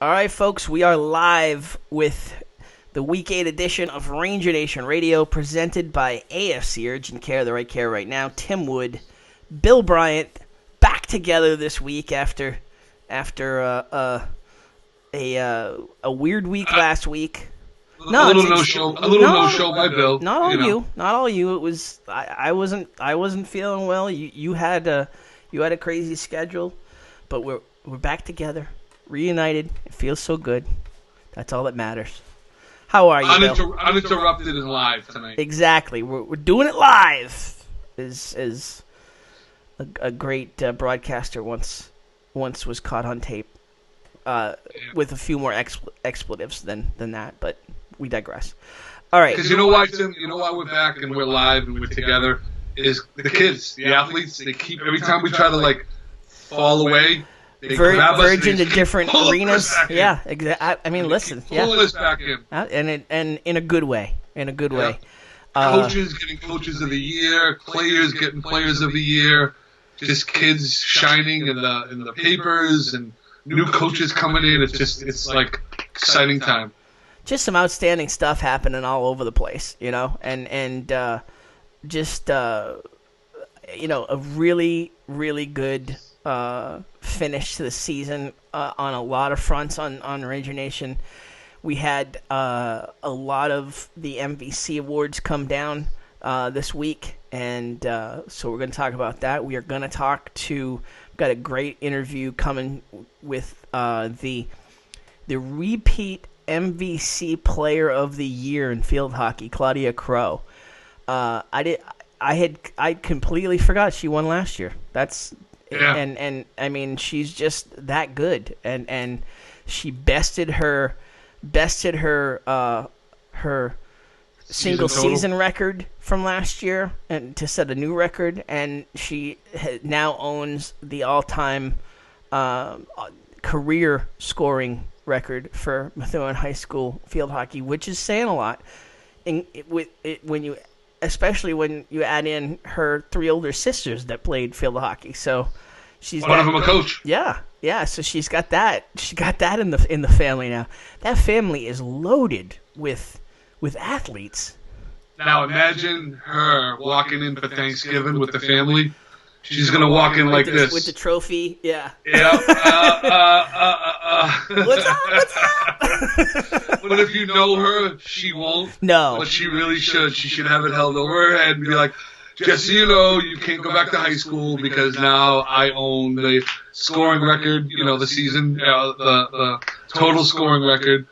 All right, folks, we are live with the Week 8 edition of Ranger Nation Radio, presented by AFC Urgent Care, the right care right now. Tim Wood, Bill Bryant, back together this week after a weird week last week. A little no show by Bill. Not all you. It was I wasn't feeling well. You had a crazy schedule, but we're back together. Reunited. It feels so good. That's all that matters. How are you, Bill? Uninterrupted and live tonight. Exactly. We're doing it live. Is a great broadcaster once was caught on tape with a few more expletives than that, but we digress. All right. Because you know why, Tim? You know why we're back and we're live and we're together? Is the kids, the athletes, they keep, every time we try to fall away, they verge into different arenas. Yeah, exactly. I mean, listen. Pull us back in. And in a good way. Way. Coaches getting coaches of the year, players getting players of the year, just kids shining in the papers and new coaches coming in. It's like exciting time. Just some outstanding stuff happening all over the place, and just a really, really good finish to the season on a lot of fronts on Ranger Nation. We had a lot of the MVC awards come down this week, and so we're going to talk about that. We are going to got a great interview coming with the repeat MVC Player of the Year in field hockey, Claudie Crowe. I completely forgot she won last year. And I mean, she's just that good, and she bested her single season record from last year and to set a new record, and she now owns the all-time career scoring record for Methuen High School field hockey, which is saying a lot. Especially when you add in her three older sisters that played field hockey, so she's one of them a coach. Yeah. So she's got that. She got that in the family now. That family is loaded with athletes. Now imagine her walking in for Thanksgiving with the family. She's gonna walk in like this with the trophy. Yeah. Yeah. What's up? But if you know her, she won't. No. But she really should. She should have it held over her head and be like, just so you know, you can't go back to high school because now I own the scoring record, the season, the total scoring record.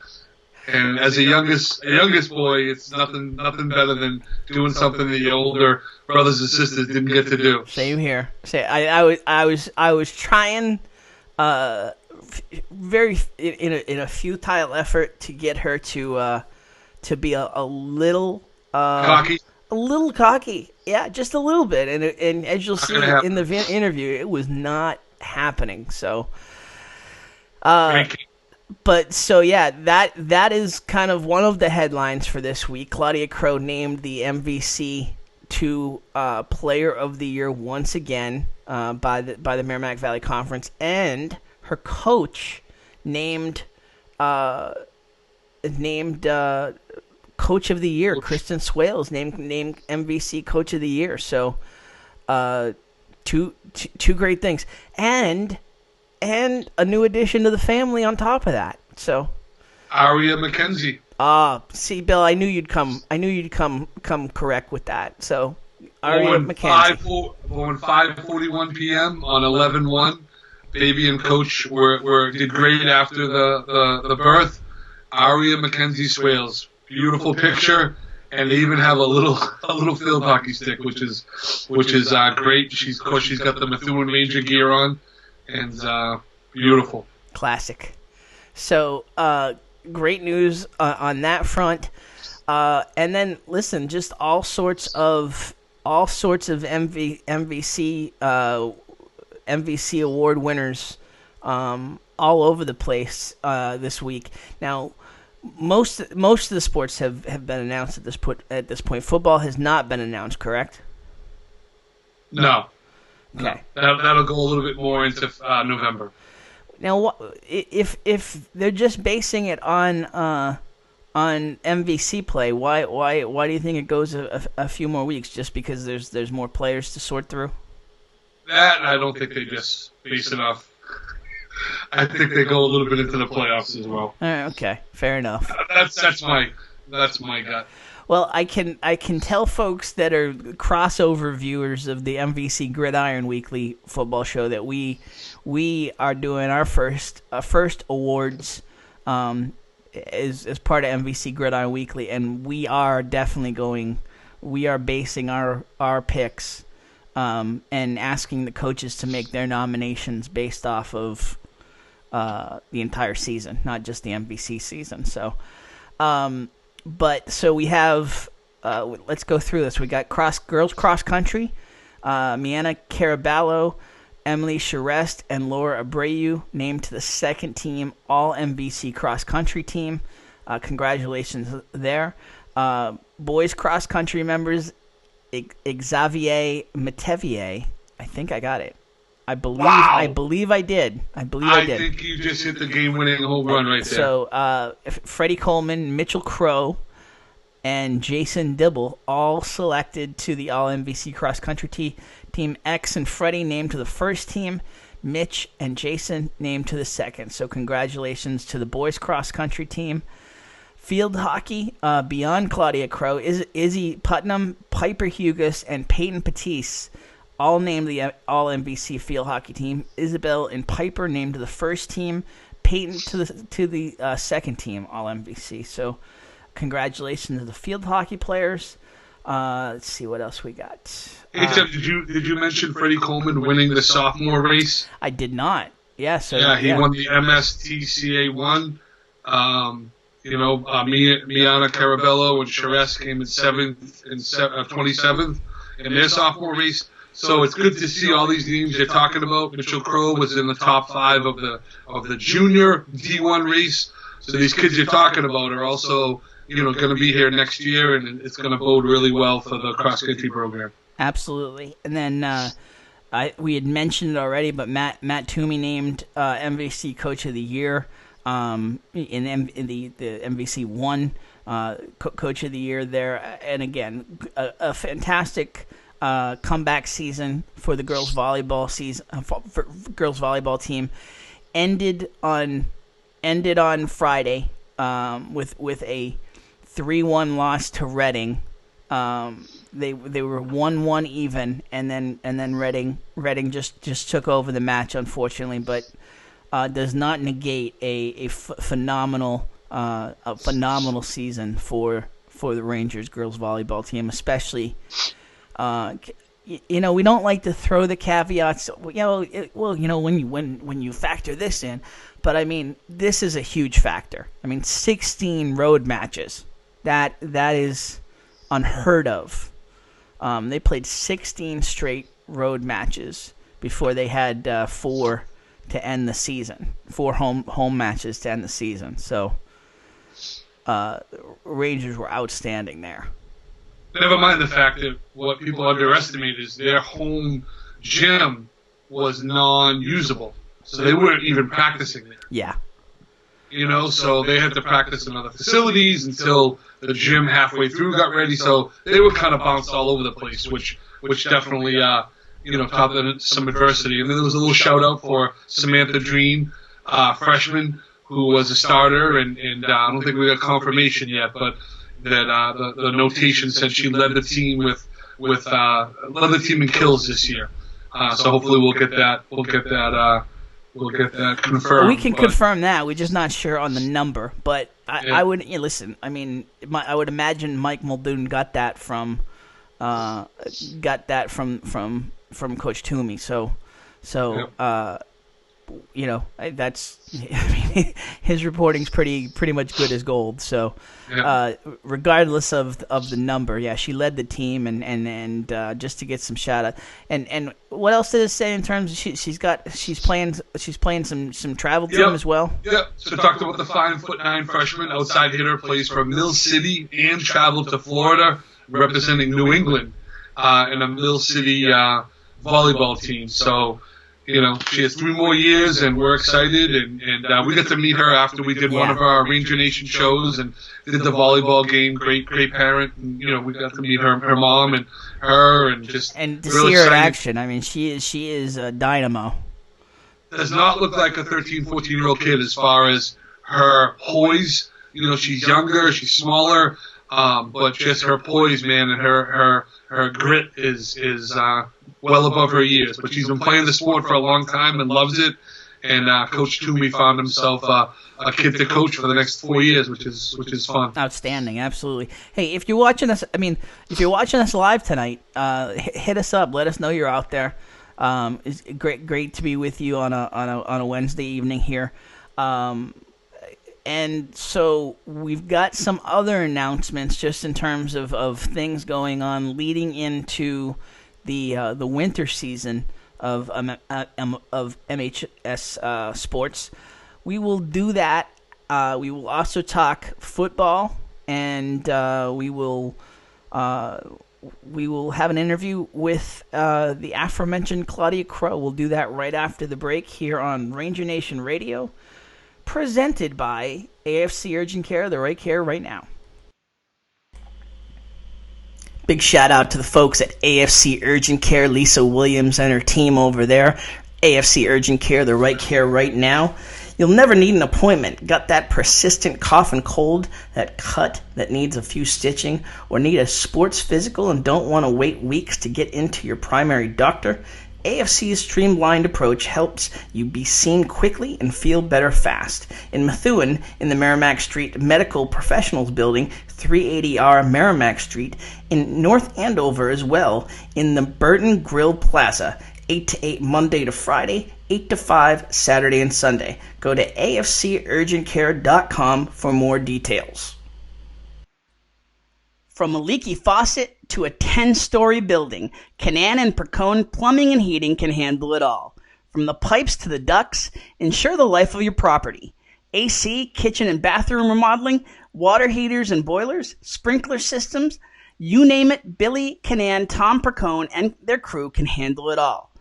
And as a youngest boy, it's nothing better than doing something that your older brothers and sisters didn't get to do. Same here. I was trying very in a futile effort to get her to be a little cocky. A little cocky, yeah, just a little bit, and as you'll see in the interview, it was not happening. So, but so yeah, that is kind of one of the headlines for this week. Claudie Crowe named the MVC to Player of the Year once again by the Merrimack Valley Conference, and her coach named Coach of the Year, Kristen Swales, named MVC Coach of the Year. So, two great things, and a new addition to the family on top of that. So, Aria McKenzie. See, Bill, I knew you'd come correct with that. So, Aria McKenzie. Born 5:41 p.m. on 11/1. Baby and Coach did great after the birth. Aria McKenzie Swales. Beautiful picture, and they even have a little field hockey stick, which is great. She's got the Methuen Ranger gear on, and beautiful. Classic. So great news on that front, and then listen, just all sorts of MVC award winners all over the place this week. Now, most of the sports have been announced at this point. Football has not been announced, correct? No. Okay. That'll go a little bit more into November. Now, if they're just basing it on MVC play, why do you think it goes a few more weeks? Just because there's more players to sort through? That, I don't think they just base it off. I think they go a little bit into the playoffs as well. All right, okay, fair enough. That's my gut. Well, I can tell folks that are crossover viewers of the MVC Gridiron Weekly football show that we are doing our first awards as part of MVC Gridiron Weekly, and we are definitely basing our picks and asking the coaches to make their nominations based off of the entire season, not just the MVC season. So. So we have, let's go through this. We got girls cross country, Miana Caraballo, Emily Charest, and Laura Abreu named to the second team All MVC cross country team. Congratulations there. Boys cross country members, Xavier Matevier. I think I got it. I believe I did. I think you just hit the game-winning home run right there. So, Freddie Coleman, Mitchell Crowe, and Jason Dibble all selected to the All-MVC cross-country team. X and Freddie named to the first team. Mitch and Jason named to the second. So, congratulations to the boys cross-country team. Field hockey, beyond Claudia Crowe, Izzy Putnam, Piper Hugus, and Peyton Patisse all named the All-MVC field hockey team. Isabel and Piper named to the first team. Peyton to the second team All-MVC. So, congratulations to the field hockey players. Let's see what else we got. Hey, Tim, did you mention Freddie Coleman winning the sophomore race? I did not. Yeah. So he won the MSTCA 1. Miana Carabello and Charest came in 7th and 27th in their sophomore race. So it's good to see all these names you're talking about. Mitchell Crowe was in the top 5 of the junior D1 race. So these kids you're talking about are also, going to be here next year, and it's going to bode really well for the cross country program. Absolutely. And then we had mentioned it already, but Matt Toomey named MVC Coach of the Year in the MVC 1 Coach of the Year there. And again, a fantastic comeback season for the girls volleyball team. Ended on Friday with a 3-1 loss to Reading. They were 1-1 even, and then Reading just took over the match, unfortunately, but does not negate a phenomenal season for the Rangers girls volleyball team, especially. We don't like to throw the caveats. When you factor this in, but I mean, this is a huge factor. I mean, 16 road matches. That is unheard of. They played 16 straight road matches before they had 4 to end the season. 4 home matches to end the season. So, Rangers were outstanding there. Never mind the fact that what people underestimate is their home gym was non-usable. So they weren't even practicing there. Yeah. So they had to practice in other facilities until the gym halfway through got ready. So they were kind of bounced all over the place, which definitely, taught them some adversity. And then there was a little shout-out for Samantha Dreen, freshman, who was a starter. And I don't think we got confirmation yet, but that the notation said she led the team led the team in kills this year. So hopefully we'll get that confirmed. We can confirm that. We're just not sure on the number. But I would listen. I mean, I would imagine Mike Muldoon got that from Coach Toomey. So. That's. I mean, his reporting's pretty much good as gold. So, regardless of the number, yeah, she led the team, and just to get some shout out. And what else did it say in terms of she's playing some travel team as well? Yeah. So talked about the 5'9" freshman outside hitter, plays for Mill City and traveled to Florida representing New England in a Mill City volleyball team. So. she has 3 more years, and we're excited. And we got to meet her after we did one of our Ranger Nation shows and did the volleyball game. Great parent. And, we got to meet her mom and her, and just and to real see her in excited. action. I mean, she is a dynamo. Does not look like a 13, 14-year-old kid as far as her poise. She's younger, she's smaller, but just her poise, man, and her grit is well above her years. But she's been playing the sport for a long time and loves it. And Coach Toomey found himself a kid to coach for the next 4 years, which is fun. Outstanding, absolutely. Hey, if you're watching us, if you're watching us live tonight, hit us up. Let us know you're out there. It's great to be with you on a Wednesday evening here. And so we've got some other announcements just in terms of things going on leading into the winter season of MHS sports. We will do that. We will also talk football, and we will have an interview with the aforementioned Claudie Crowe. We'll do that right after the break here on Ranger Nation Radio, presented by AFC Urgent Care, the right care right now. Big shout out to the folks at AFC Urgent Care, Lisa Williams and her team over there. AFC Urgent Care, the right care right now. You'll never need an appointment. Got that persistent cough and cold, that cut that needs a few stitching, or need a sports physical and don't want to wait weeks to get into your primary doctor? AFC's streamlined approach helps you be seen quickly and feel better fast. In Methuen, in the Merrimack Street Medical Professionals Building, 380R Merrimack Street. In North Andover as well, in the Burton Grill Plaza, 8 to 8 Monday to Friday, 8 to 5 Saturday and Sunday. Go to afcurgentcare.com for more details. From a leaky faucet to a 10-story building, Canaan and Percone Plumbing and Heating can handle it all. From the pipes to the ducts, ensure the life of your property. AC, kitchen and bathroom remodeling, water heaters and boilers, sprinkler systems, you name it, Billy, Canaan, Tom Percone, and their crew can handle it all.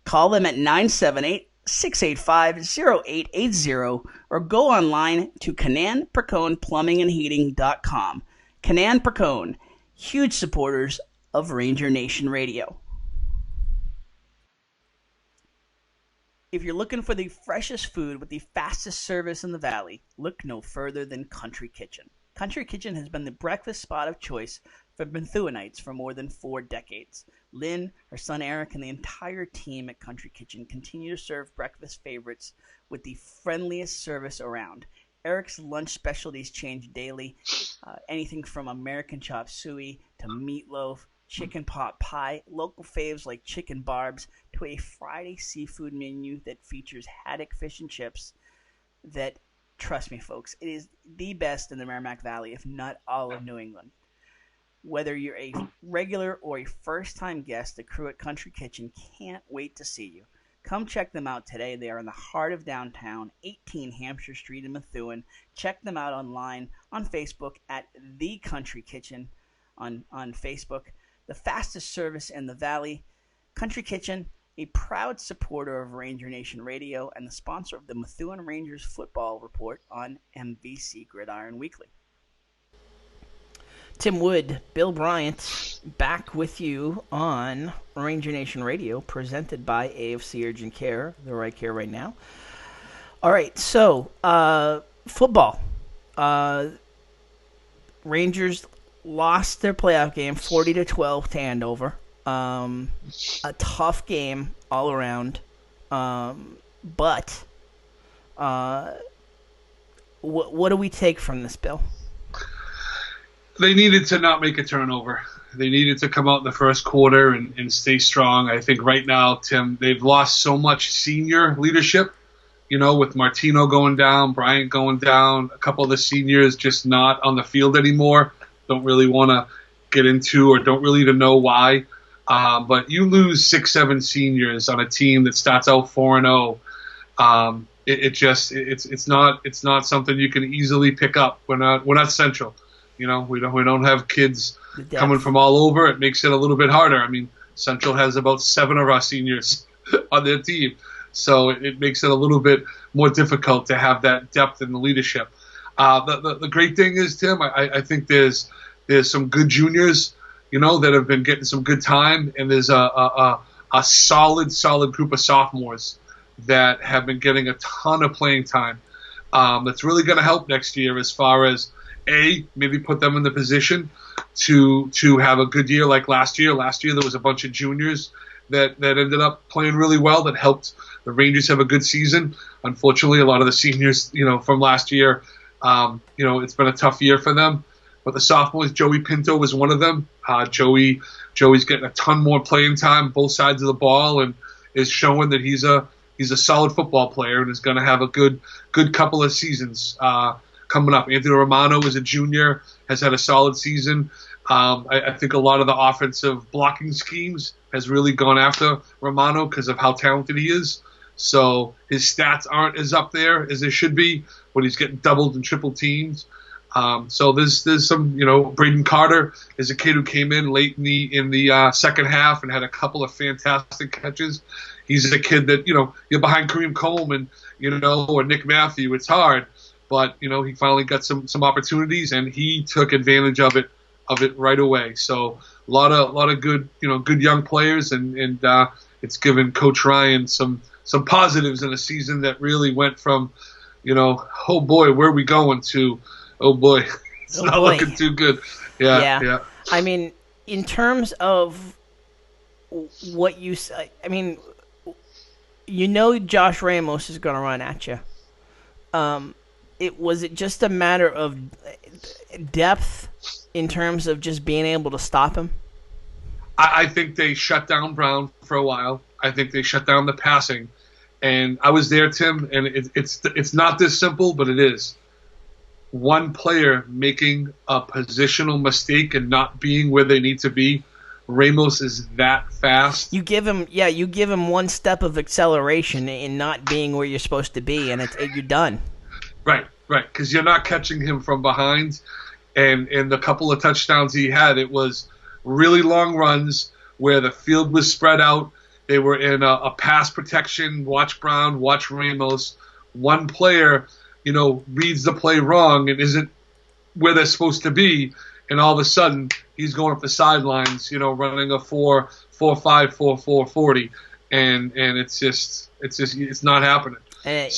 Call them at 978-685-0880 or go online to CananPerconePlumbingandHeating.com. Canaan Percone, huge supporters of Ranger Nation Radio. If you're looking for the freshest food with the fastest service in the valley, look no further than Country Kitchen. Country Kitchen has been the breakfast spot of choice for Methuenites for more than 4 decades. Lynn, her son Eric, and the entire team at Country Kitchen continue to serve breakfast favorites with the friendliest service around. Eric's lunch specialties change daily, anything from American chop suey to meatloaf, chicken pot pie, local faves like chicken barbs, to a Friday seafood menu that features haddock fish and chips that, trust me folks, it is the best in the Merrimack Valley, if not all of New England. Whether you're a regular or a first-time guest, the crew at Country Kitchen can't wait to see you. Come check them out today. They are in the heart of downtown, 18 Hampshire Street in Methuen. Check them out online on Facebook at The Country Kitchen on Facebook. The fastest service in the valley. Country Kitchen, a proud supporter of Ranger Nation Radio and the sponsor of the Methuen Rangers Football Report on MVC Gridiron Weekly. Tim Wood, Bill Bryant, back with you on Ranger Nation Radio, presented by AFC Urgent Care, the right care right now. All right, so football. Rangers lost their playoff game 40-12 to Andover. A tough game all around. But what do we take from this, Bill? They needed to not make a turnover. They needed to come out in the first quarter and stay strong. I think right now, Tim, they've lost so much senior leadership, with Martino going down, Bryant going down, a couple of the seniors just not on the field anymore. Don't really want to get into or don't really even know why. But you lose 6-7 seniors on a team that starts out 4-0. It's not something you can easily pick up. We're not Central. We don't have kids coming from all over. It makes it a little bit harder. I mean, Central has about 7 of our seniors on their team. So it makes it a little bit more difficult to have that depth in the leadership. The great thing is, Tim, I think there's some good juniors, that have been getting some good time, and there's a solid group of sophomores that have been getting a ton of playing time. That's really going to help next year as far as maybe put them in the position to have a good year like last year. Last year there was a bunch of juniors that ended up playing really well that helped the Rangers have a good season. Unfortunately, a lot of the seniors, from last year, it's been a tough year for them. But the sophomores, Joey Pinto was one of them. Joey's getting a ton more playing time, both sides of the ball, and is showing that he's a solid football player and is going to have a good couple of seasons coming up. Anthony Romano is a junior, has had a solid season. I think a lot of the offensive blocking schemes has really gone after Romano because of how talented he is. So his stats aren't as up there as they should be when he's getting doubled and triple teams. So there's some, Braden Carter is a kid who came in late in the second half and had a couple of fantastic catches. He's a kid that, you're behind Kareem Coleman, or Nick Matthew. It's hard, but, he finally got some opportunities and he took advantage of it right away. So a lot of good, good young players and it's given Coach Ryan some positives in a season that really went from, oh boy, where are we going to, oh boy, it's not looking too good. Yeah. I mean, in terms of what you say, Josh Ramos is going to run at you. Was it just a matter of depth in terms of just being able to stop him? I think they shut down Brown for a while. I think they shut down the passing. And I was there, Tim, and it's not this simple, but it is. One player making a positional mistake and not being where they need to be. Ramos is that fast. You give him one step of acceleration in not being where you're supposed to be, and you're done. Right, because you're not catching him from behind. And the couple of touchdowns he had, it was really long runs where the field was spread out. They were in a pass protection, watch Brown, watch Ramos. One player, reads the play wrong and isn't where they're supposed to be, and all of a sudden he's going up the sidelines, running a 4.5, 4.40, and it's not happening. I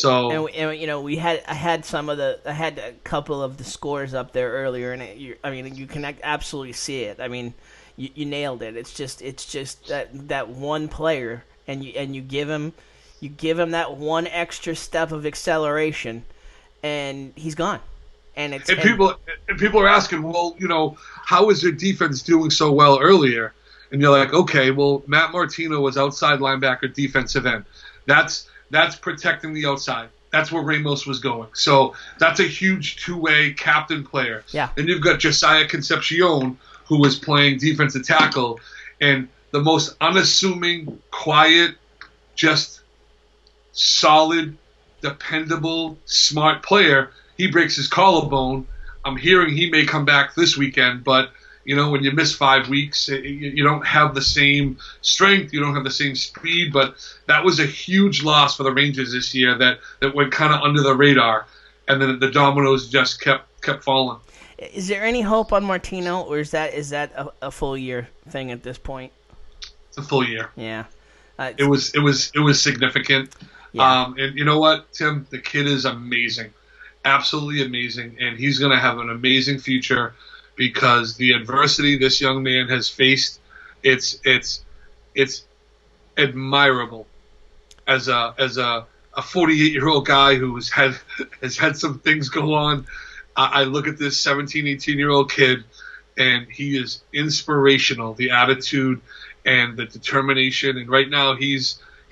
had a couple of the scores up there earlier, and you can absolutely see it. You nailed it. It's just that one player, and you give him that one extra step of acceleration, and he's gone. People are asking, well, how is their defense doing so well earlier? And you're like, okay, well, Matt Martino was outside linebacker, defensive end. That's protecting the outside. That's where Ramos was going. So that's a huge two-way captain player. Yeah. Then you've got Josiah Concepcion, who was playing defensive tackle, and the most unassuming, quiet, just solid, dependable, smart player. He breaks his collarbone. I'm hearing he may come back this weekend, but when you miss 5 weeks, you don't have the same strength, you don't have the same speed. But that was a huge loss for the Rangers this year that went kind of under the radar, and then the dominoes just kept falling. Is there any hope on Martino, or is that a full year thing at this point? It's a full year. Yeah, it was significant. Yeah. And you know what, Tim, the kid is amazing, absolutely amazing, and he's going to have an amazing future because the adversity this young man has faced, it's admirable. As a 48-year-old guy who has had some things go on, I look at this 17, 18-year-old kid, and he is inspirational. The attitude and the determination. And right now he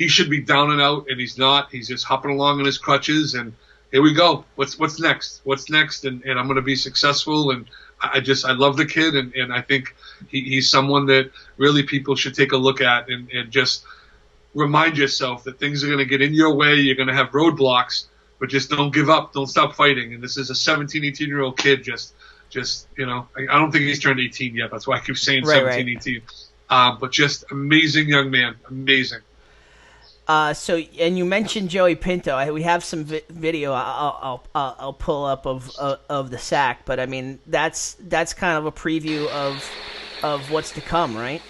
should be down and out, and he's not. He's just hopping along on his crutches. And here we go. What's next? What's next? And I'm going to be successful. And I love the kid, and I think he's someone that really people should take a look at and just remind yourself that things are going to get in your way. You're going to have roadblocks. But just don't give up. Don't stop fighting. And this is a 17, 18-year-old kid. Just I don't think he's turned 18 yet. That's why I keep saying 17, 18. But just amazing young man. Amazing. So, and you mentioned Joey Pinto. We have some video. I'll pull up of the sack, but I mean that's kind of a preview of what's to come, right?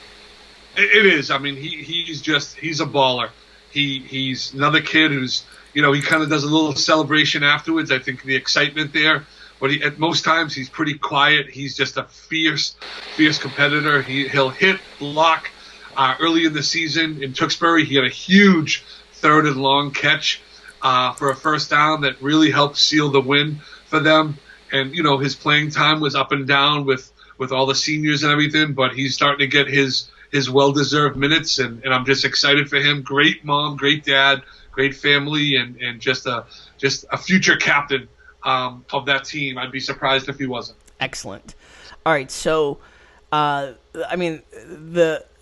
It is. I mean, he's a baller. He's another kid who's, he kind of does a little celebration afterwards. I think the excitement there, but at most times he's pretty quiet. He's just a fierce competitor. He'll hit, block. Early in the season in Tewksbury, he had a huge third and long catch for a first down that really helped seal the win for them. And his playing time was up and down with all the seniors and everything, but he's starting to get his well-deserved minutes, and I'm just excited for him. Great mom, great dad, great family, and just a future captain of that team. I'd be surprised if he wasn't. Excellent. All right, so I mean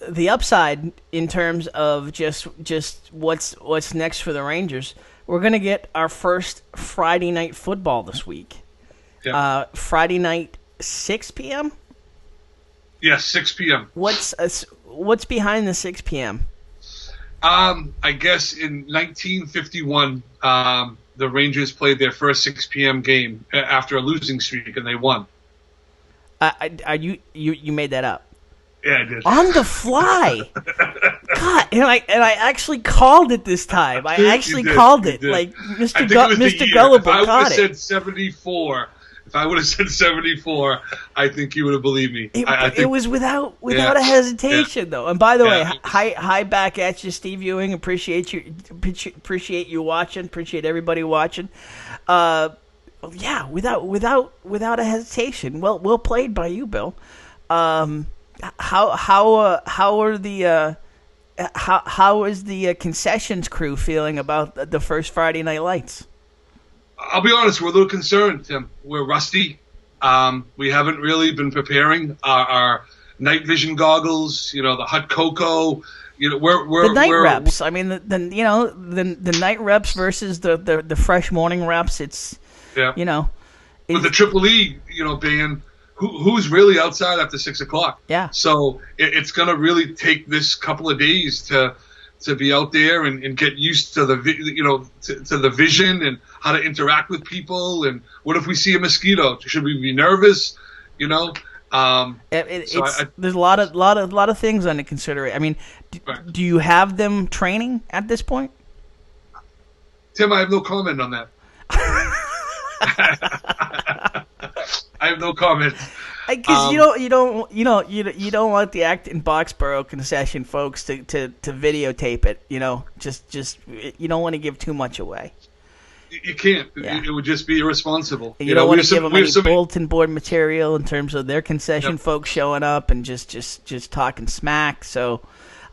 the upside in terms of just what's next for the Rangers, we're going to get our first Friday night football this week. Yeah. Friday night, 6 p.m.? Yes, 6 p.m. What's behind the 6 p.m.? I guess in 1951, the Rangers played their first 6 p.m. game after a losing streak, and they won. You made that up? Yeah, I did. On the fly. God, and I actually called it this time. I actually called it. Like Mr. Gullible caught it. If I would have said 74, I think you would have believed me. It was without a hesitation, though. And by the way, hi back at you, Steve Ewing. Appreciate you watching. Appreciate everybody watching. Yeah, without a hesitation. Well played by you, Bill. How is the concessions crew feeling about the first Friday Night Lights? I'll be honest, we're a little concerned, Tim. We're rusty. We haven't really been preparing our night vision goggles. The hot cocoa. We're the night reps. I mean, the night reps versus the fresh morning reps. It's with the Triple E, being who's really outside after 6 o'clock. Yeah. So it's going to really take this couple of days to be out there and get used to the to the vision and how to interact with people. And what if we see a mosquito? Should we be nervous? There's a lot of things under consideration. I mean, do you have them training at this point? Tim, I have no comment on that. I have no comment. Because you don't want the Acton Boxborough concession folks to videotape it. Just you don't want to give too much away. You can't. Yeah. It would just be irresponsible. You don't want to give them any bulletin board material in terms of their concession folks showing up and just talking smack. So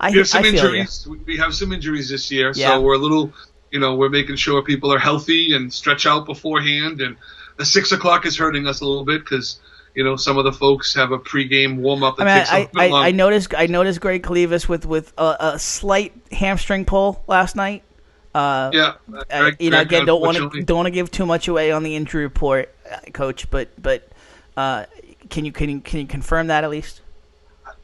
we have some injuries. We have some injuries this year, so we're a little. We're making sure people are healthy and stretch out beforehand. And the 6 o'clock is hurting us a little bit because some of the folks have a pregame warm up that takes a bit long. I noticed Greg Clevis with a slight hamstring pull last night. Again, don't want to give too much away on the injury report, Coach. But can you confirm that at least?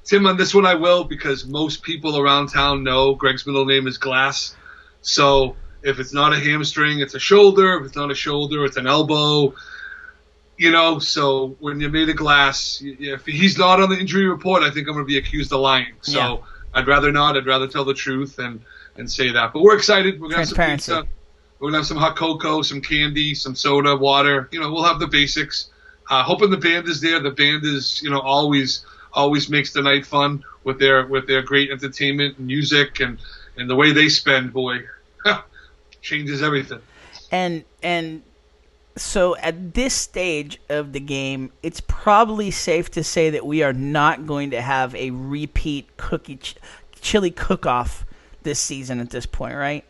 Tim, on this one I will, because most people around town know Greg's middle name is Glass. So if it's not a hamstring, it's a shoulder. If it's not a shoulder, it's an elbow. So when you're made of glass, if he's not on the injury report, I think I'm going to be accused of lying. So I'd rather not. I'd rather tell the truth and say that. But we're excited. We're going to have some pizza. We're going to have some hot cocoa, some candy, some soda, water. We'll have the basics. Hoping the band is there. The band is, always makes the night fun with their great entertainment and music and the way they spend, boy, changes everything. And so at this stage of the game, it's probably safe to say that we are not going to have a repeat chili cook-off this season at this point, right?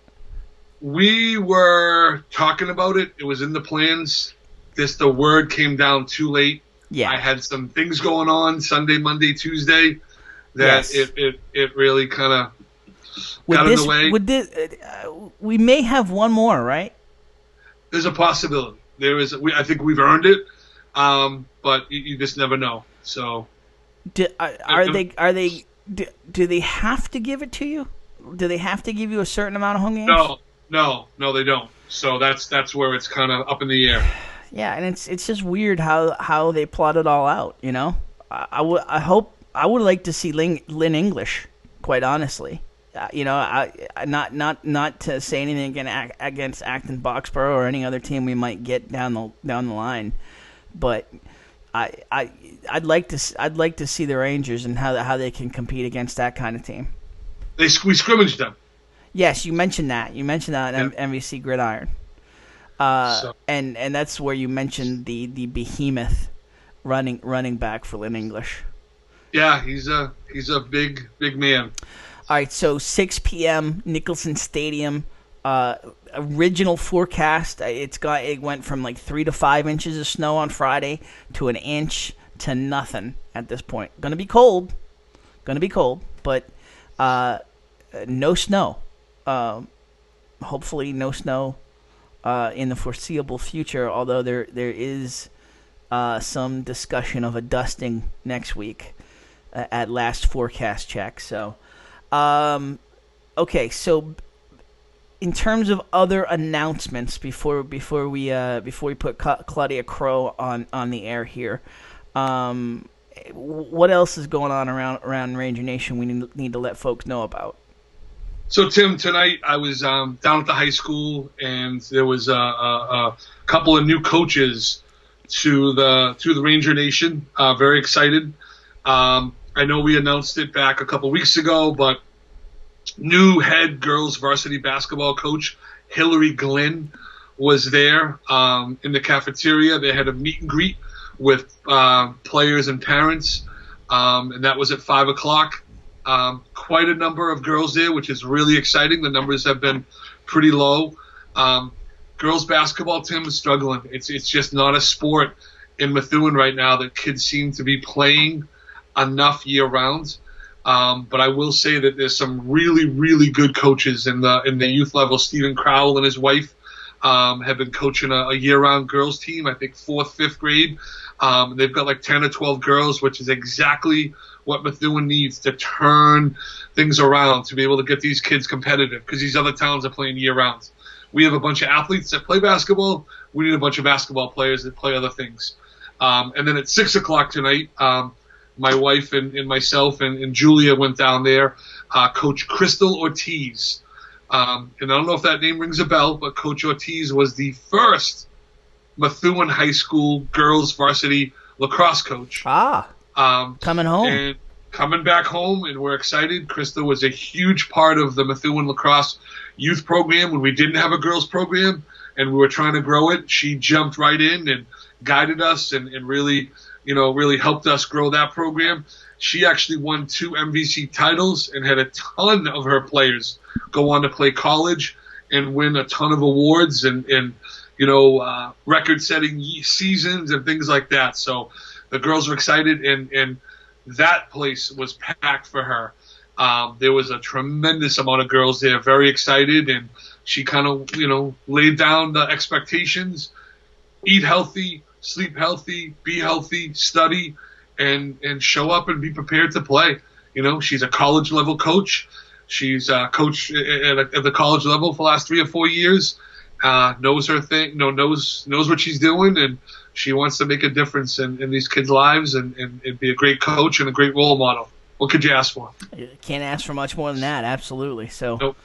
We were talking about it. It was in the plans. The word came down too late. Yeah. I had some things going on Sunday, Monday, Tuesday that it really kind of got in the way. We may have one more, right? There's a possibility. I think we've earned it, but you just never know. So, do they have to give it to you? Do they have to give you a certain amount of home games? No, they don't. So that's where it's kind of up in the air. Yeah, and it's just weird how they plot it all out. You know, I would like to see Lynn English. Quite honestly, you know, I not to say anything against Acton Boxborough or any other team we might get down the line, but I'd like to see the Rangers and how they can compete against that kind of team. We scrimmaged them. Yes, you mentioned that. You mentioned that on MVC Gridiron. And that's where you mentioned the behemoth running back for Lynn English. Yeah, he's a big man. All right, so 6 p.m. Nicholson Stadium. Original forecast. It went from like 3 to 5 inches of snow on Friday to an inch to nothing at this point. Gonna be cold, but no snow. Hopefully, no snow in the foreseeable future. Although there is some discussion of a dusting next week at last forecast check. So, okay. So, in terms of other announcements, before we put Claudia Crowe on the air here, what else is going on around Ranger Nation we need to let folks know about? So, Tim, tonight I was down at the high school, and there was a couple of new coaches to the Ranger Nation. Very excited. I know we announced it back a couple weeks ago, but new head girls varsity basketball coach Hillary Glynn was there in the cafeteria. They had a meet and greet with players and parents, and that was at 5 o'clock. Quite a number of girls there, which is really exciting. The numbers have been pretty low. Girls basketball, Tim, is struggling. It's just not a sport in Methuen right now that kids seem to be playing enough year round. But I will say that there's some really, really good coaches in the youth level. Stephen Crowe and his wife have been coaching a year-round girls team, I think 4th, 5th grade. They've got like 10 or 12 girls, which is exactly what Methuen needs to turn things around to be able to get these kids competitive, because these other towns are playing year-round. We have a bunch of athletes that play basketball. We need a bunch of basketball players that play other things. And then at 6 o'clock tonight, my wife and myself and Julia went down there. Coach Crystal Ortiz. And I don't know if that name rings a bell, but Coach Ortiz was the first Methuen High School girls varsity lacrosse coach. Coming home. And coming back home, and we're excited. Crystal was a huge part of the Methuen lacrosse youth program when we didn't have a girls program, and we were trying to grow it. She jumped right in and guided us and really helped us grow that program. She actually won 2 MVC titles and had a ton of her players go on to play college and win a ton of awards and record-setting seasons and things like that. So the girls were excited, and that place was packed for her. There was a tremendous amount of girls there, very excited, and she kind of, laid down the expectations: eat healthy, sleep healthy, be healthy, study, and show up and be prepared to play. She's a college-level coach. She's coached at the college level for the last 3 or 4 years. Knows her thing, knows what she's doing, and she wants to make a difference in these kids' lives and be a great coach and a great role model. What could you ask for? You can't ask for much more than that, absolutely. So, nope.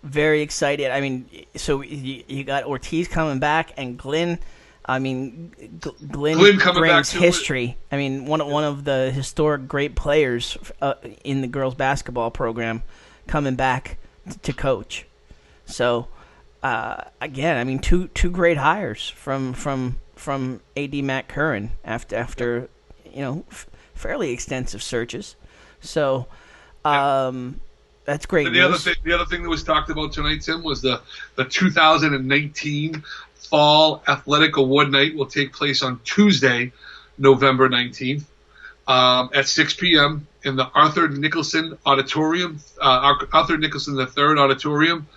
Very excited. I mean, so you got Ortiz coming back, and Glynn. I mean, Glynn brings history. I mean, one of the historic great players in the girls basketball program coming back to coach. So, again, I mean, two great hires from AD Matt Curran after fairly extensive searches. So, that's great. The other thing that was talked about tonight, Tim, was the 2019 Fall Athletic Award Night will take place on Tuesday, November 19th, at 6 p.m. in the Arthur Nicholson Auditorium, Arthur Nicholson III Auditorium.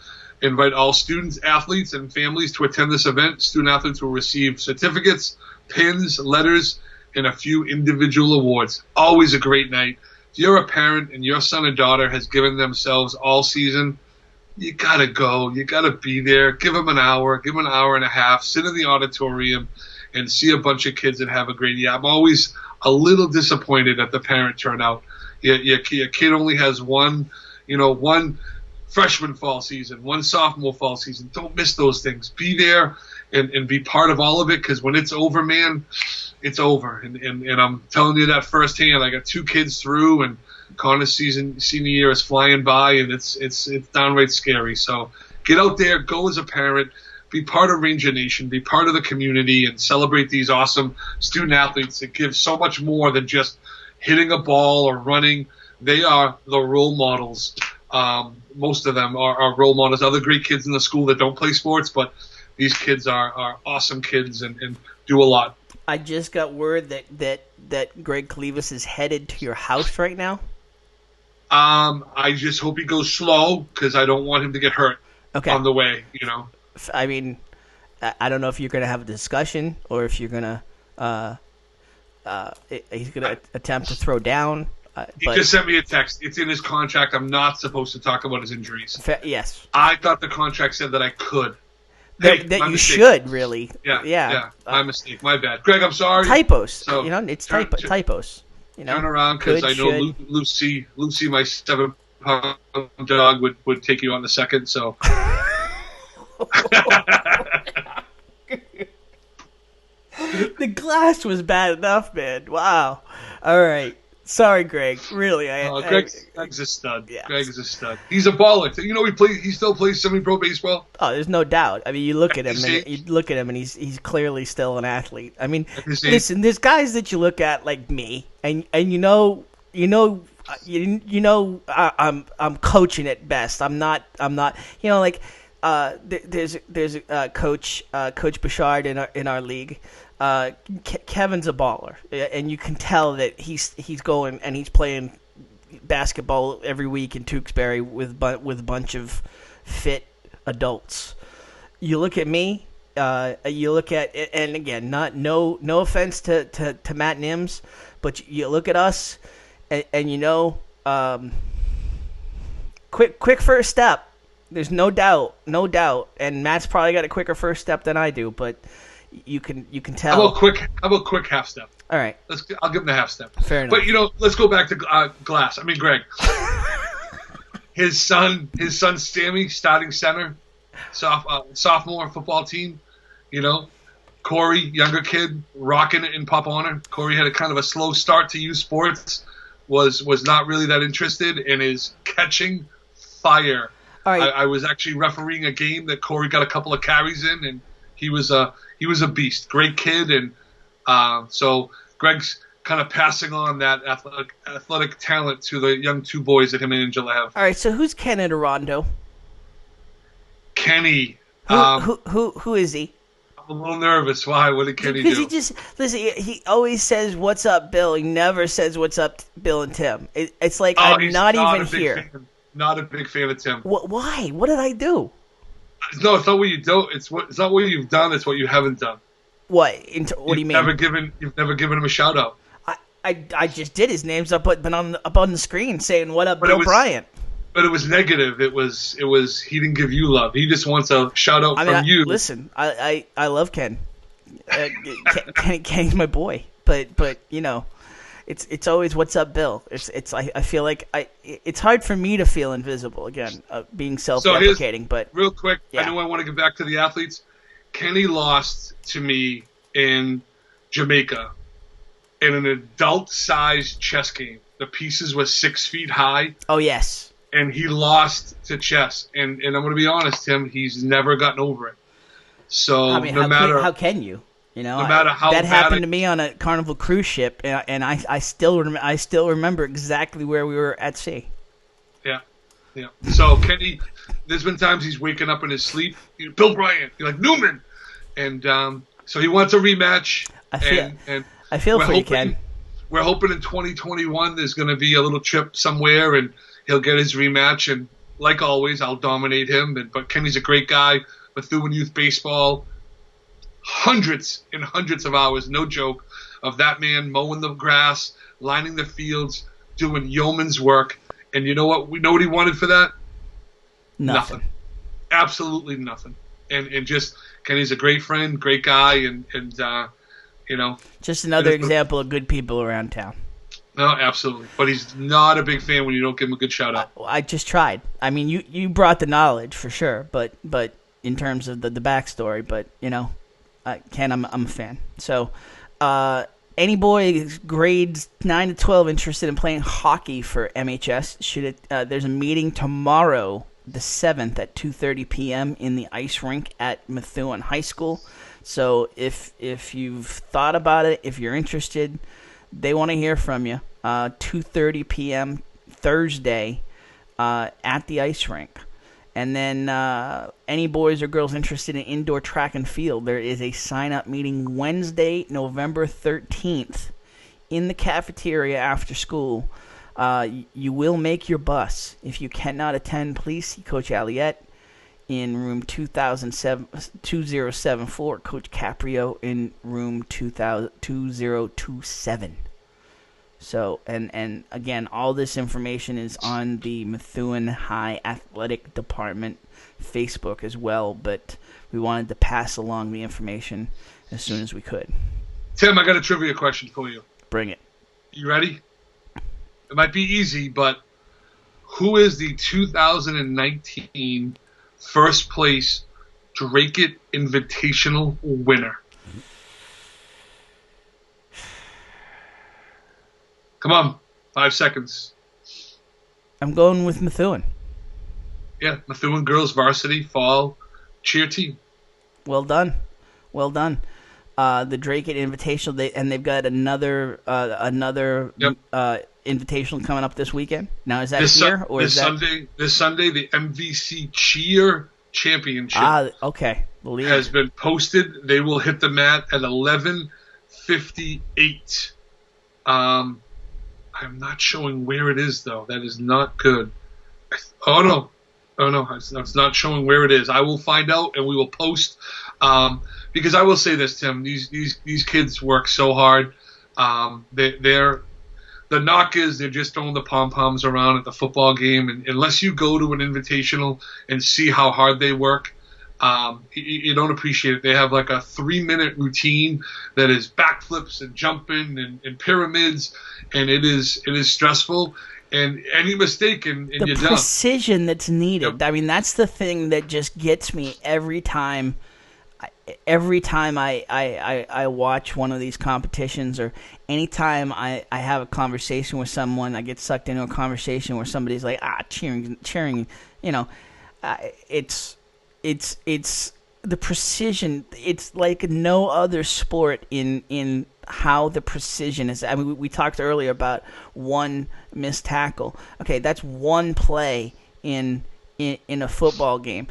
Invite all students, athletes, and families to attend this event. Student athletes will receive certificates, pins, letters, and a few individual awards. Always a great night. if you're a parent and your son or daughter has given themselves all season, you got to go. You got to be there. Give them an hour. Give them an hour and a half. Sit in the auditorium and see a bunch of kids that have a great year. I'm always a little disappointed at the parent turnout. Your kid only has one freshman fall season, one sophomore fall season. Don't miss those things. Be there and be part of all of it, because when it's over, man, it's over. And I'm telling you that firsthand. I got 2 kids through, and Connor's senior year is flying by, and it's downright scary. So get out there, go as a parent, be part of Ranger Nation, be part of the community, and celebrate these awesome student athletes that give so much more than just hitting a ball or running. They are the role models. Most of them are role models. Other great kids in the school that don't play sports, but these kids are awesome kids and do a lot. I just got word that Greg Clevis is headed to your house right now. I just hope he goes slow, because I don't want him to get hurt on the way, I mean, I don't know if you're going to have a discussion or if you're going to he's going to attempt to throw down. He just sent me a text. It's in his contract. I'm not supposed to talk about his injuries. Yes. I thought the contract said that I could. That you should, really. Yeah. My mistake. My bad. Greg, I'm sorry. Typos. So, it's typos. Turn around, because I know Lucy, my 7-pound dog, would take you on the second. So. The glass was bad enough, man. Wow. All right. Sorry, Greg. Really, Greg's a stud. Yeah. Greg's a stud. He's a baller. He still plays semi-pro baseball. Oh, there's no doubt. I mean, you look at him, and he's clearly still an athlete. I mean, listen, there's guys that you look at like me, and I'm coaching at best. I'm not. There's Coach Bouchard in our league. Kevin's a baller, and you can tell that he's going and he's playing basketball every week in Tewksbury with a bunch of fit adults. You look at me, and again, no offense to Matt Nims, but you look at us, and quick first step. There's no doubt, and Matt's probably got a quicker first step than I do, but you can tell. How about quick half step? All right, I'll give him the half step. Fair enough. But let's go back to Glass. I mean, Greg. his son Sammy, starting center, sophomore football team. Corey, younger kid, rocking it in Pop Honor. Corey had a kind of a slow start to youth sports. Was not really that interested, and is catching fire. All right. I was actually refereeing a game that Corey got a couple of carries in, and he was a beast. Great kid, and so Greg's kind of passing on that athletic talent to the young 2 boys that him and Angela have. All right, so who's Ken Adorando? Kenny. Who is he? I'm a little nervous. Why? What did Kenny do? Because he always says, "What's up, Bill?" He never says, "What's up, Bill and Tim." It's like I'm not even here. Not a big fan of Tim. Why? What did I do? No, it's not what you do. It's not what you've done. It's what you haven't done. What? What do you mean? You've never given him a shout out. I just did. His name's up on the screen saying, "What up, Bill Bryant?" But it was negative. It was. He didn't give you love. He just wants a shout out from you. Listen, I love Ken. Ken's my boy. But It's always what's up, Bill. I feel like it's hard for me to feel invisible again, being self-deprecating. But real quick, yeah. I know I want to get back to the athletes. Kenny lost to me in Jamaica in an adult-sized chess game. The pieces were 6 feet high. Oh yes. And he lost to chess. And I'm going to be honest, Tim, he's never gotten over it. So how can you? No matter how that happened to me on a Carnival cruise ship, and I still remember exactly where we were at sea. Yeah. So Kenny, there's been times he's waking up in his sleep. Bill Bryant, you're like Newman, and so he wants a rematch. I feel for you, Ken. We're hoping in 2021 there's going to be a little trip somewhere, and he'll get his rematch. And like always, I'll dominate him. But Kenny's a great guy. Methuen Youth Baseball. Hundreds and hundreds of hours, no joke, of that man mowing the grass, lining the fields, doing yeoman's work. And you know what? We know what he wanted for that? Nothing. Absolutely nothing. And just Kenny's a great friend, great guy, and you know. Just another example of good people around town. No, absolutely. But he's not a big fan when you don't give him a good shout out. I just tried. I mean, you brought the knowledge for sure, but in terms of the backstory, but you know, Ken, I'm a fan. So, any boy grades 9 to 12 interested in playing hockey for MHS there's a meeting tomorrow, the 7th at 2:30 p.m. in the ice rink at Methuen High School. So if you've thought about it, if you're interested, they want to hear from you. 2:30 p.m. Thursday at the ice rink. And then any boys or girls interested in indoor track and field, there is a sign-up meeting Wednesday, November 13th in the cafeteria after school. You will make your bus. If you cannot attend, please see Coach Aliette in room 2074, Coach Caprio in room 2027. So, and again, all this information is on the Methuen High Athletic Department Facebook as well, but we wanted to pass along the information as soon as we could. Tim, I got a trivia question for you. Bring it. You ready? It might be easy, but who is the 2019 first place Drake It Invitational winner? Come on, 5 seconds. I'm going with Methuen. Yeah, Methuen girls varsity fall cheer team. Well done. The Drake It Invitational, they've got another invitational coming up this weekend. Now, is that here or is that Sunday? This Sunday, the MVC Cheer Championship. Okay. Has been posted. They will hit the mat at 11:58. I'm not showing where it is, though. That is not good. Oh, no. It's not showing where it is. I will find out, and we will post. Because I will say this, Tim. These kids work so hard. The knock is they're just throwing the pom-poms around at the football game. And unless you go to an invitational and see how hard they work, you don't appreciate it. They have like a 3-minute routine that is backflips and jumping and pyramids, and it is stressful. And any mistake and you're done. The precision that's needed. Yep. I mean, that's the thing that just gets me every time. Every time I watch one of these competitions, or anytime I have a conversation with someone, I get sucked into a conversation where somebody's like, cheering, you know, it's the precision. It's like no other sport in how the precision is. I mean, we talked earlier about one missed tackle. Okay, that's one play in a football game.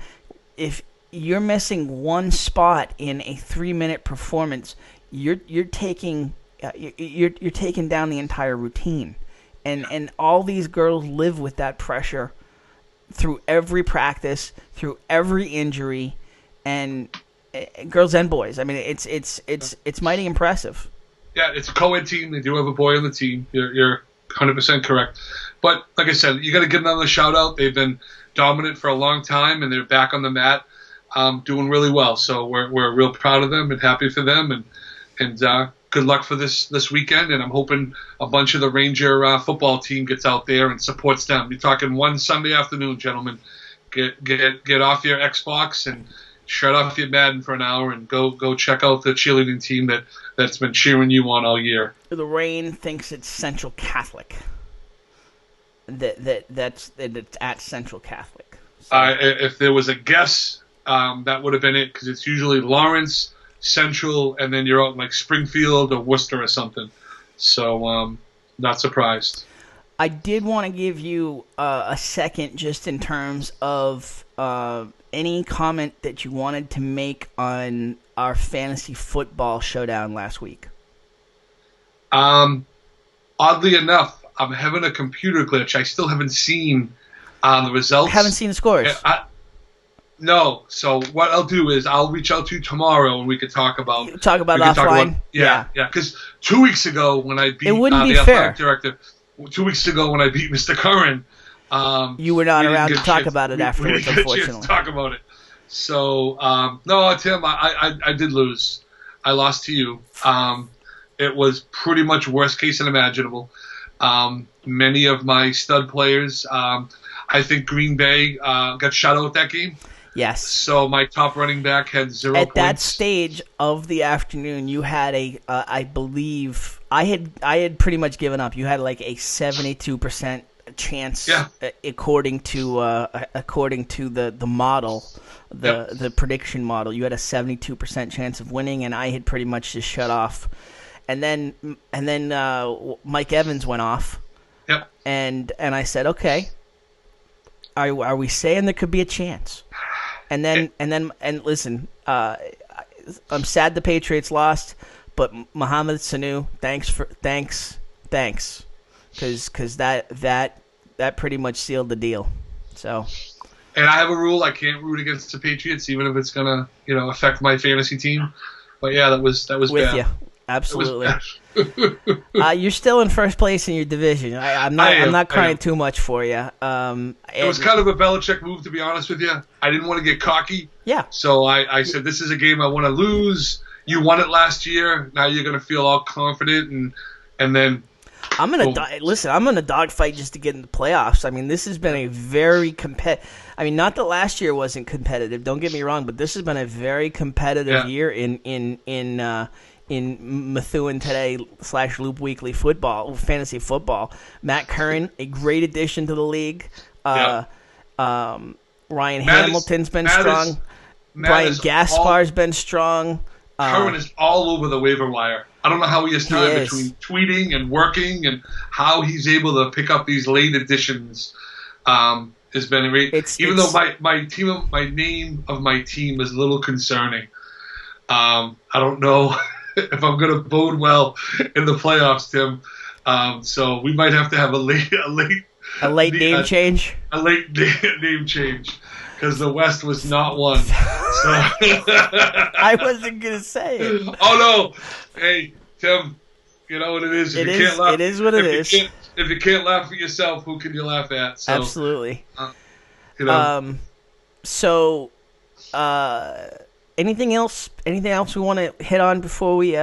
If you're missing one spot in a 3-minute performance, you're taking down the entire routine, and all these girls live with that pressure through every practice, through every injury, and girls and boys. I mean, it's mighty impressive. Yeah, it's a co-ed team. They do have a boy on the team. You're 100% correct. But like I said, you got to give them a shout out. They've been dominant for a long time, and they're back on the mat, doing really well. So we're real proud of them and happy for them, and good luck for this weekend. And I'm hoping a bunch of the Ranger football team gets out there and supports them. You're talking one Sunday afternoon, gentlemen. Get off your Xbox and shut off your Madden for an hour and go check out the cheerleading team that's been cheering you on all year. The Rain thinks it's Central Catholic. That's at Central Catholic. So. If there was a guess, that would have been it, because it's usually Lawrence, Central, and then you're out in like Springfield or Worcester or something. So not surprised. I did want to give you a second just in terms of any comment that you wanted to make on our fantasy football showdown last week. Oddly enough, I'm having a computer glitch. I still haven't seen the results. I haven't seen the scores. No. So what I'll do is I'll reach out to you tomorrow and we could talk about offline. Yeah. Because 2 weeks ago when I beat it wouldn't be the fair. athletic director, 2 weeks ago when I beat Mr. Curran. You were not around to talk about it afterwards, we didn't get a chance unfortunately. to talk about it. So, no, Tim, I did lose. I lost to you. It was pretty much worst case unimaginable. Many of my stud players, I think Green Bay got shut out that game. Yes. So my top running back had 0 points. At that stage of the afternoon, you had I believe, I had pretty much given up. You had like a 72% chance, according to the model, the prediction model. You had a 72% chance of winning, and I had pretty much just shut off. And then Mike Evans went off. Yep. And I said, okay, are we saying there could be a chance? And listen, I'm sad the Patriots lost, but Mohamed Sanu, thanks, because that pretty much sealed the deal. So. And I have a rule: I can't root against the Patriots, even if it's gonna, affect my fantasy team. But yeah, that was with bad. You. Absolutely. You're still in first place in your division. I'm not crying too much for you. It was kind of a Belichick move, to be honest with you. I didn't want to get cocky. Yeah. So I said, this is a game I want to lose. You won it last year. Now you're going to feel all confident, and then. I'm gonna dogfight just to get in the playoffs. I mean, this has been a very not that last year wasn't competitive. Don't get me wrong, but this has been a very competitive year in Methuen Today / Loop Weekly football, fantasy football. Matt Curran, a great addition to the league. Ryan Hamilton's been strong. Brian Gaspar's been strong. Curran is all over the waiver wire. I don't know how he has time between tweeting and working, and how he's able to pick up these late additions. Has been great. Even though my name of my team is a little concerning. I don't know if I'm going to bode well in the playoffs, Tim. So we might have to have a late name change. A late name change, because the West was not one. So. I wasn't going to say it. Oh no! Hey, Tim, you know what it is. It is what it is. If you can't laugh at yourself, who can you laugh at? So, absolutely. So. Anything else we want to hit on before we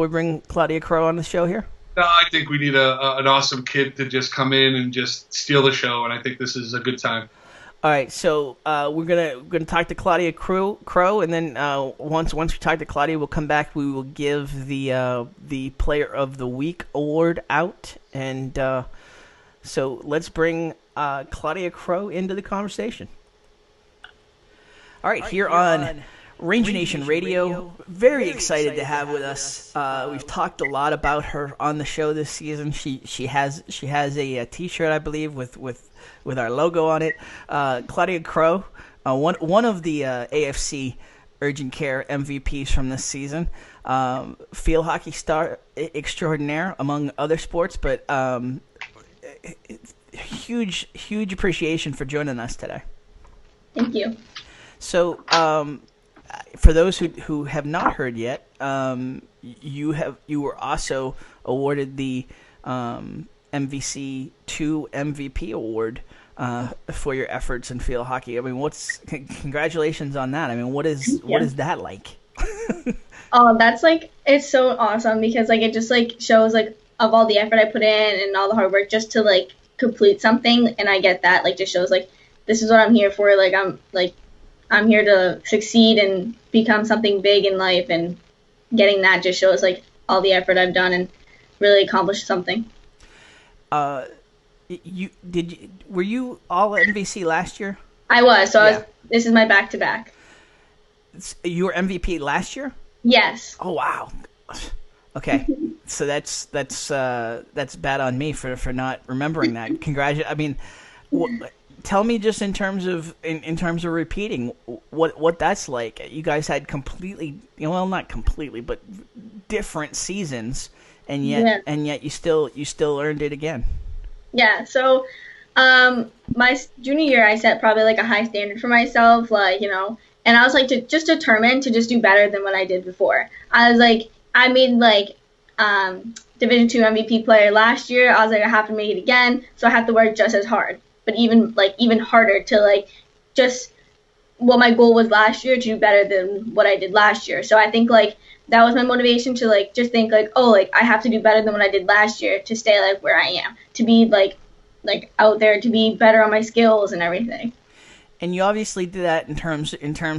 bring Claudia Crowe on the show here? No, I think we need an awesome kid to just come in and just steal the show, and I think this is a good time. All right, so we're gonna talk to Claudia Crowe, and then once we talk to Claudia, we'll come back. We will give the Player of the Week award out, and so let's bring Claudia Crowe into the conversation. All right, here on Ranger Nation Radio, very excited to have with us. We've talked a lot about her on the show this season. She has a T-shirt, I believe, with our logo on it. Claudia Crowe, one of the AFC Urgent Care MVPs from this season, field hockey star extraordinaire among other sports, but huge appreciation for joining us today. Thank you. So, for those who have not heard yet, you were also awarded the MVC 2 MVP award for your efforts in field hockey. I mean, congratulations on that. I mean, what is that like? Oh, that's it's so awesome, because it just shows of all the effort I put in and all the hard work just to complete something, and I get that just shows this is what I'm here for. I'm here to succeed and become something big in life, and getting that just shows all the effort I've done and really accomplished something. Were you all MVC last year? I was. So this is my back-to-back. You were MVP last year? Yes. Oh wow. Okay. So that's bad on me for not remembering that. Congratulations. I mean, tell me just in terms of repeating what that's like. You guys had completely, not completely, but different seasons, and yet you still earned it again. Yeah. So, my junior year, I set probably a high standard for myself, and I was determined to just do better than what I did before. I was I made Division II MVP player last year. I was like, I have to make it again, so I have to work just as hard, but even harder to like just what my goal was last year to do better than what I did last year. So I think like that was my motivation to like just think like, oh, like I have to do better than what I did last year to stay like where I am, to be like out there, to be better on my skills and everything. And you obviously did that in terms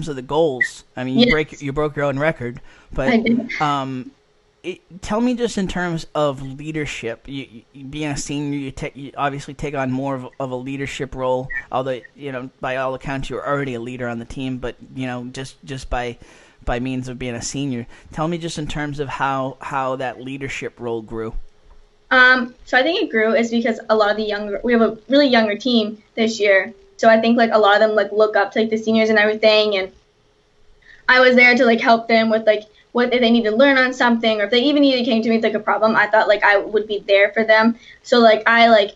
of the goals. I mean, you broke your own record, but I did. Tell me just in terms of leadership. You being a senior, you obviously take on more of a leadership role. Although by all accounts, you're already a leader on the team, but just by means of being a senior, tell me just in terms of how that leadership role grew. So I think it grew is because a lot of we have a really younger team this year. So I think like a lot of them like look up to like the seniors and everything, and I was there to like help them with like what if they need to learn on something, or if they even came to me with like a problem. I thought like I would be there for them. So like I like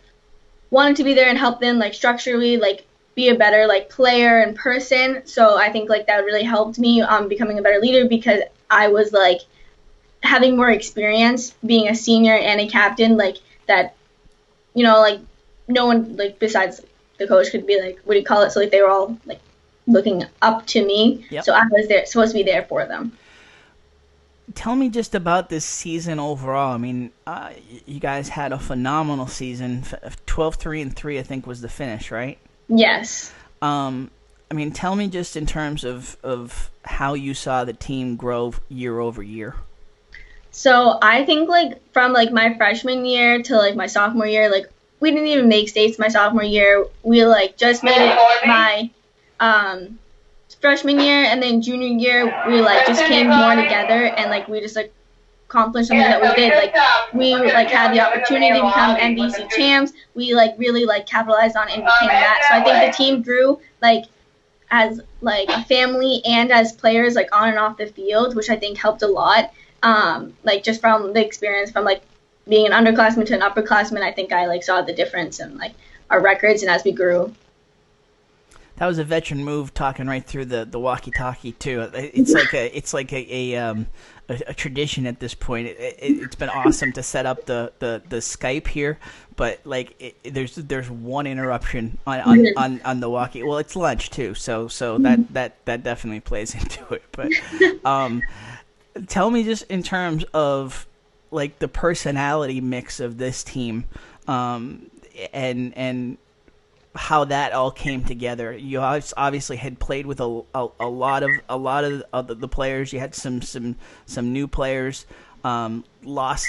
wanted to be there and help them like structurally like be a better like player and person. So I think like that really helped me becoming a better leader, because I was like having more experience being a senior and a captain, like that, like no one like besides the coach could be like, what do you call it? So like they were all like looking up to me. Yep. So I was supposed to be there for them. Tell me just about this season overall. I mean, you guys had a phenomenal season. 12-3-3, I think, was the finish, right? Yes. I mean, tell me just in terms of how you saw the team grow year over year. So I think like from like my freshman year to like my sophomore year, like we didn't even make states my sophomore year. We like just made it my freshman year, and then junior year we like just came more together, and like we just like accomplished something that we did. Like we like had the opportunity to become MVC champs. We like really like capitalized on and became that. So I think the team grew like as like a family and as players like on and off the field, which I think helped a lot. Like just from the experience from like being an underclassman to an upperclassman, I think I like saw the difference in like our records and as we grew. That was a veteran move, talking right through the walkie-talkie too. It's like a tradition at this point. It's been awesome to set up the Skype here, but like there's one interruption on the walkie. Well, it's lunch too, so that definitely plays into it. But tell me just in terms of like the personality mix of this team, and how that all came together. You obviously had played with a lot of the players. You had some new players. Lost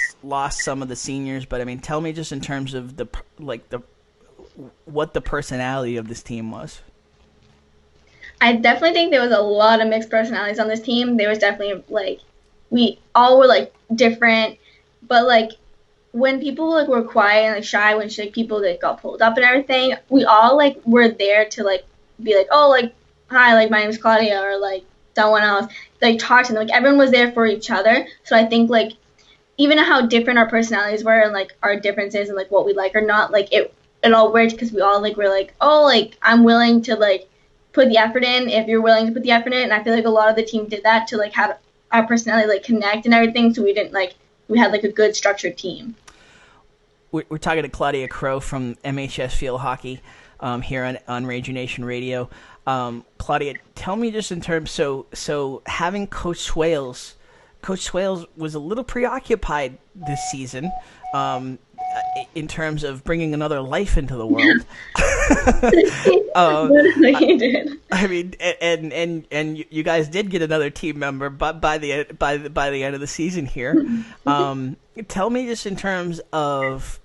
some of the seniors, but I mean, tell me just in terms of what the personality of this team was. I definitely think there was a lot of mixed personalities on this team. There was definitely like we all were like different, but like when people like were quiet and like shy, when like people like got pulled up and everything, we all like were there to like be like, oh, like hi, like my name is Claudia, or like someone else, like talk to them. Like everyone was there for each other. So I think like even how different our personalities were and like our differences and like what we like or not, like it all worked because we all like were like, oh, like I'm willing to like put the effort in if you're willing to put the effort in. And I feel like a lot of the team did that to like have our personality like connect and everything. So we had like a good structured team. We're talking to Claudia Crowe from MHS Field Hockey here on Ranger Nation Radio. Claudia, tell me just in terms, so having Coach Swales was a little preoccupied this season in terms of bringing another life into the world. He did. I mean, and you guys did get another team member, but by the end of the season here. Tell me just in terms of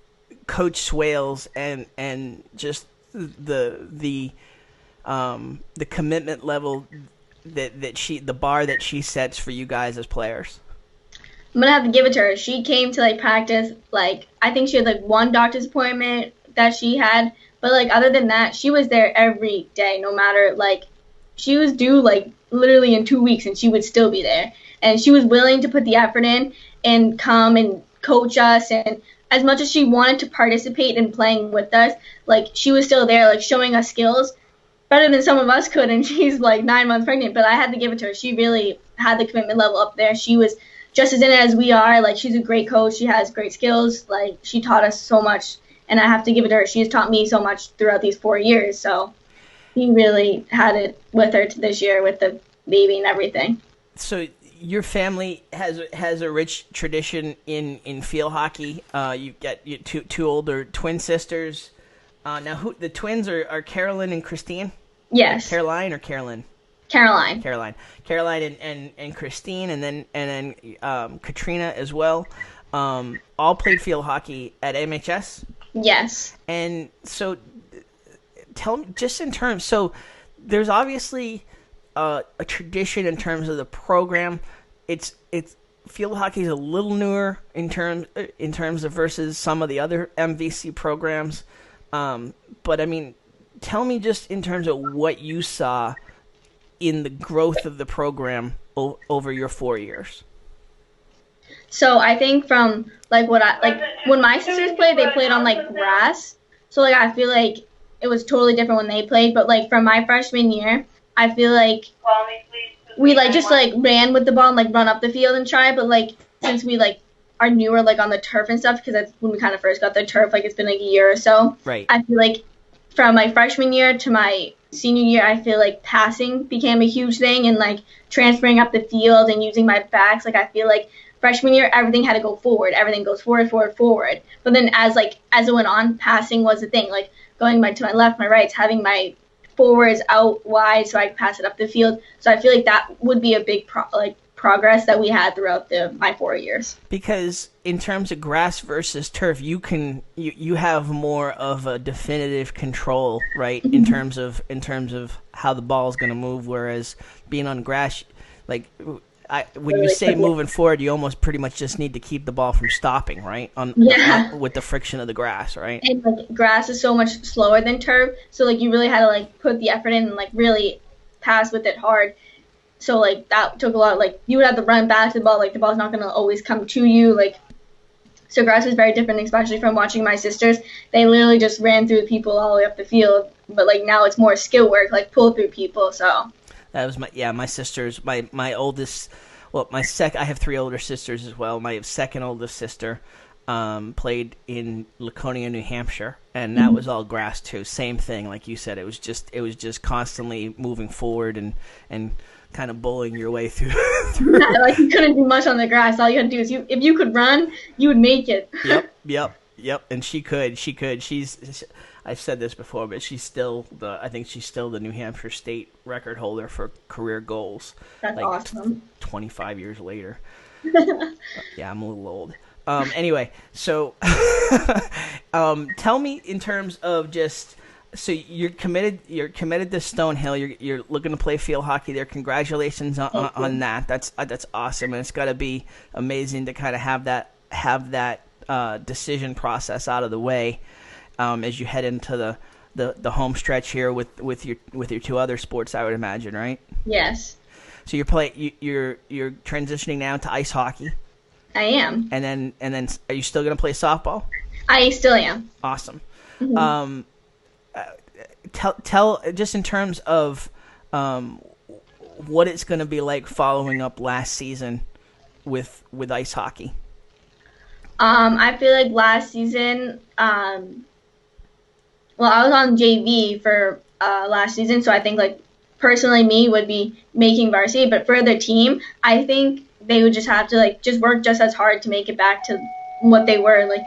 Coach Swales and just the commitment level the bar that she sets for you guys as players. I'm gonna have to give it to her. She came to like practice. Like I think she had like one doctor's appointment that she had, but like other than that, she was there every day. No matter like she was due like literally in 2 weeks, and she would still be there. And she was willing to put the effort in and come and coach us. And as much as she wanted to participate in playing with us, like she was still there, like showing us skills better than some of us could. And she's like 9 months pregnant, but I had to give it to her. She really had the commitment level up there. She was just as in it as we are. Like, she's a great coach. She has great skills. Like, she taught us so much, and I have to give it to her. She's taught me so much throughout these 4 years. So he really had it with her this year with the baby and everything. So your family has a rich tradition in field hockey. You've got two older twin sisters. Now, who the twins are Carolyn and Christine? Yes. Caroline or Carolyn? Caroline. Caroline and Christine, and then Katrina as well. All played field hockey at MHS. Yes. And so, tell me just in terms. So, there's obviously a tradition in terms of the program. It's field hockey is a little newer in terms of versus some of the other MVC programs. But I mean, tell me just in terms of what you saw in the growth of the program over your 4 years. So I think from like when my sisters played, they played on like grass. So like I feel like it was totally different when they played. But like from my freshman year, I feel like we like just like ran with the ball and like run up the field and try. But like since we like are newer like on the turf and stuff, because that's when we kind of first got the turf. Like it's been like a year or so. Right. I feel like from my freshman year to my senior year, I feel like passing became a huge thing and like transferring up the field and using my backs. Like I feel like freshman year, everything had to go forward. Everything goes forward. But then as it went on, passing was the thing. Like going to my left, my right, having my forwards out wide so I could pass it up the field. So I feel like that would be a big progress that we had throughout my 4 years. Because in terms of grass versus turf, you have more of a definitive control, right? In terms of how the ball is going to move, whereas being on grass, like when you say moving forward, you almost pretty much just need to keep the ball from stopping, right? With the friction of the grass, right? And like grass is so much slower than turf, so like you really had to like put the effort in and like really pass with it hard. So like that took a lot. Like you would have to run back to the ball. Like the ball's not gonna always come to you. Like so grass was very different, especially from watching my sisters. They literally just ran through people all the way up the field. But like now it's more skill work, like pull through people. So. That was my sisters, my oldest, well, I have 3 older sisters as well. My second oldest sister played in Laconia, New Hampshire, and that was all grass too. Same thing, like you said, it was just constantly moving forward and kind of bullying your way through. Yeah, like you couldn't do much on the grass. All you had to do is if you could run, you would make it. Yep. And she could. I've said this before, but I think she's still the New Hampshire state record holder for career goals. That's awesome. 25 years later. Yeah, I'm a little old. Anyway, so tell me in terms of just, so you're committed to Stonehill. You're looking to play field hockey there. Congratulations on that. That's awesome, and it's got to be amazing to kind of have that decision process out of the way. As you head into the home stretch here with your 2 other sports, I would imagine, right? Yes. So you're transitioning now to ice hockey. I am. And then are you still going to play softball? I still am. Awesome. Mm-hmm. Tell just in terms of what it's going to be like following up last season with ice hockey. I feel like last season. Well, I was on JV for last season, so I think like personally me would be making varsity, but for the team, I think they would just have to like just work just as hard to make it back to what they were like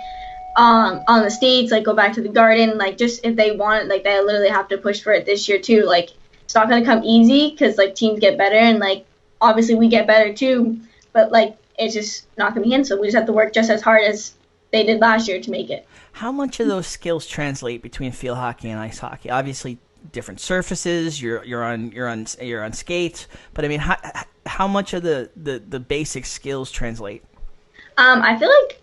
on the States, like go back to the Garden, like just if they want it, like they literally have to push for it this year too. Like it's not gonna come easy because like teams get better and like obviously we get better too, but like it's just not gonna be in. So we just have to work just as hard as they did last year to make it. How much of those skills translate between field hockey and ice hockey? Obviously, different surfaces. You're on skates, but I mean, how much of the basic skills translate? I feel like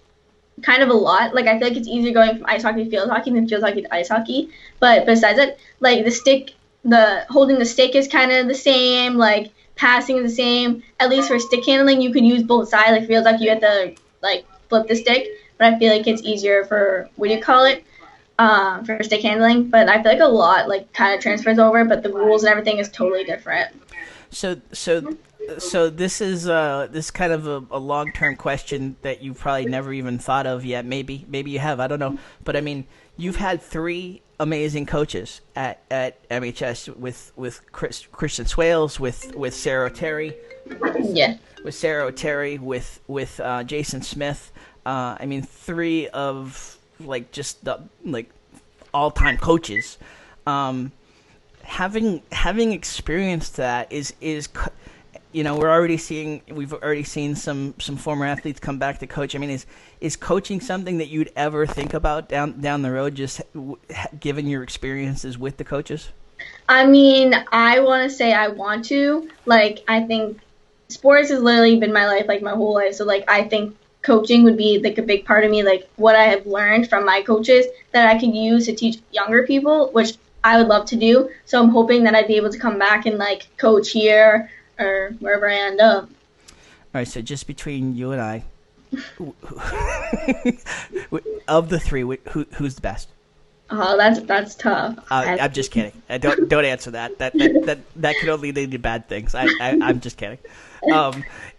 kind of a lot. Like I feel like it's easier going from ice hockey to field hockey than field hockey to ice hockey. But besides that, like the holding the stick is kind of the same. Like passing is the same. At least for stick handling, you could use both sides. Like field hockey, you have to like flip the stick. But I feel like it's easier for, for stick handling. But I feel like a lot, like, kind of transfers over, but the rules and everything is totally different. So this is kind of a long term question that you probably never even thought of yet. Maybe you have. I don't know. But I mean, you've had three amazing coaches at MHS with Christian Swales, with Sarah O'Terry, Yeah. with Sarah O'Terry, with Jason Smith. I mean, three of like just the like all time coaches. Having experienced that is you know, we've already seen some former athletes come back to coach. I mean, is coaching something that you'd ever think about down the road, just given your experiences with the coaches? I mean, I want to say I want to. Like, I think sports has literally been my life, like my whole life. So, like, I think coaching would be like a big part of me, like what I have learned from my coaches that I could use to teach younger people, which I would love to do. So I'm hoping that I'd be able to come back and like coach here or wherever I end up. All right, so just between you and I, of the three, who's the best? Oh, that's tough. I'm just kidding. Don't answer that. That could only lead to bad things. I'm just kidding.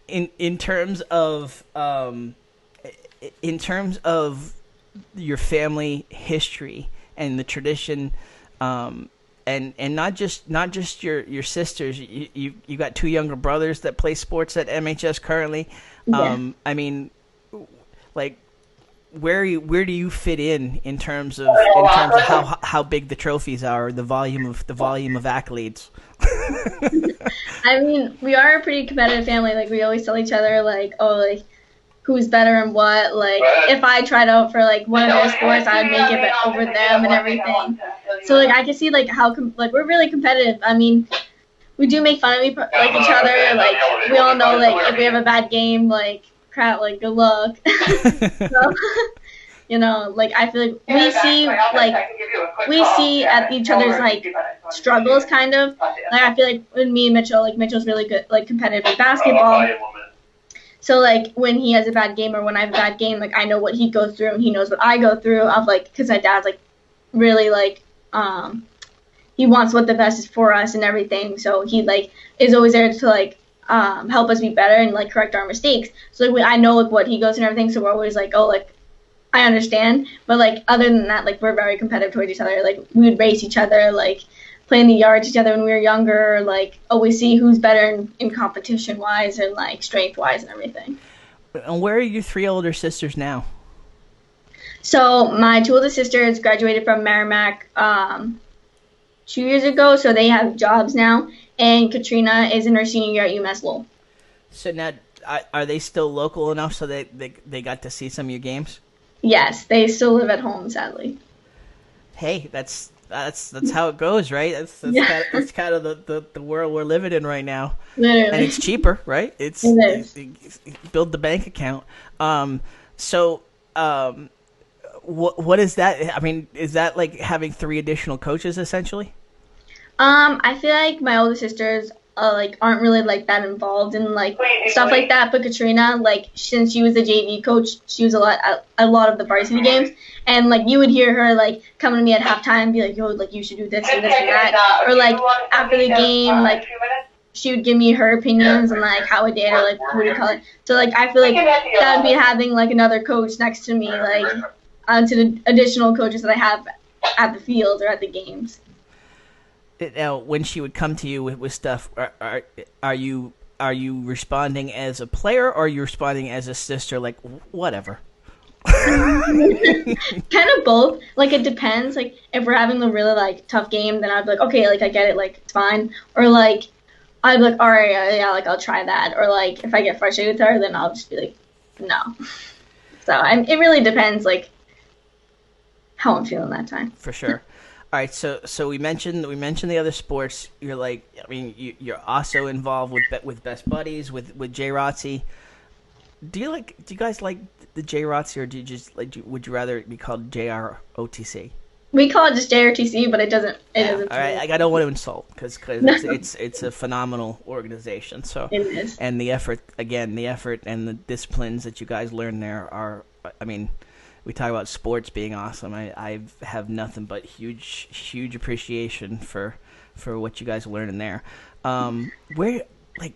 In terms of your family history and the tradition. And not just your sisters. You got two younger brothers that play sports at MHS currently. Yeah. I mean, like, where do you fit in terms of how big the trophies are, the volume of accolades? I mean, we are a pretty competitive family. Like, we always tell each other, like, oh, like, who's better and what. Like, if I tried out for, like, one of their sports, I would make it over them and everything. So, like, I can see, like, how, like, we're really competitive. I mean, we do make fun of each other. Like, we all know, like, if we have a bad game, like, crap, like, good luck. So, you know, like, I feel like we see at each other's, like, struggles, kind of. Like, I feel like when me and Mitchell, like, Mitchell's really good, like, competitive in basketball. So, like, when he has a bad game or when I have a bad game, like, I know what he goes through and he knows what I go through. Of like, because my dad's, like, really, like, he wants what the best is for us and everything. So he, like, is always there to, like, help us be better and, like, correct our mistakes. So, like, I know, like, what he goes through and everything. So we're always like, oh, like, I understand. But, like, other than that, like, we're very competitive towards each other. Like, we would race each other, like, play in the yard together when we were younger, like, always see who's better in competition-wise and, like, strength-wise and everything. And where are your three older sisters now? So my two older sisters graduated from Merrimack 2 years ago, so they have jobs now. And Katrina is in her senior year at UMass Lowell. So now, are they still local enough so they got to see some of your games? Yes, they still live at home, sadly. Hey, that's how it goes, right? That's kind of the world we're living in right now. Literally. And it's cheaper, right? It is. Build the bank account. What is that? I mean, is that like having three additional coaches essentially? I feel like my older sisters like aren't really like that involved in like stuff like that. But Katrina, like since she was the JV coach, she was a lot of the varsity games, and like you would hear her like coming to me at halftime and be like, "Yo, like you should do this and this and that," or like after the game, like she would give me her opinions and like how it did or like what do you call it. So like I feel like that would be having like another coach next to me, like to the additional coaches that I have at the field or at the games. Now, when she would come to you with stuff, are you responding as a player or are you responding as a sister, like whatever? Kind of both. Like it depends. Like if we're having a really like tough game, then I'd be like, okay, like I get it, like it's fine. Or like I'd be like, all right, yeah, like I'll try that. Or like if I get frustrated with her, then I'll just be like, no. So it really depends, like how I'm feeling that time. For sure. All right, so we mentioned the other sports. You're like, I mean, you're also involved with Best Buddies with J Rotzi. Do you guys like the J Rotzi, or do you just would you rather it be called JROTC? We call it just JRTC, but it doesn't. All right, I don't want to insult because it's a phenomenal organization. So it is. And the effort and the disciplines that you guys learn there are, I mean. We talk about sports being awesome. I have nothing but huge appreciation for what you guys are learning there. Where, like,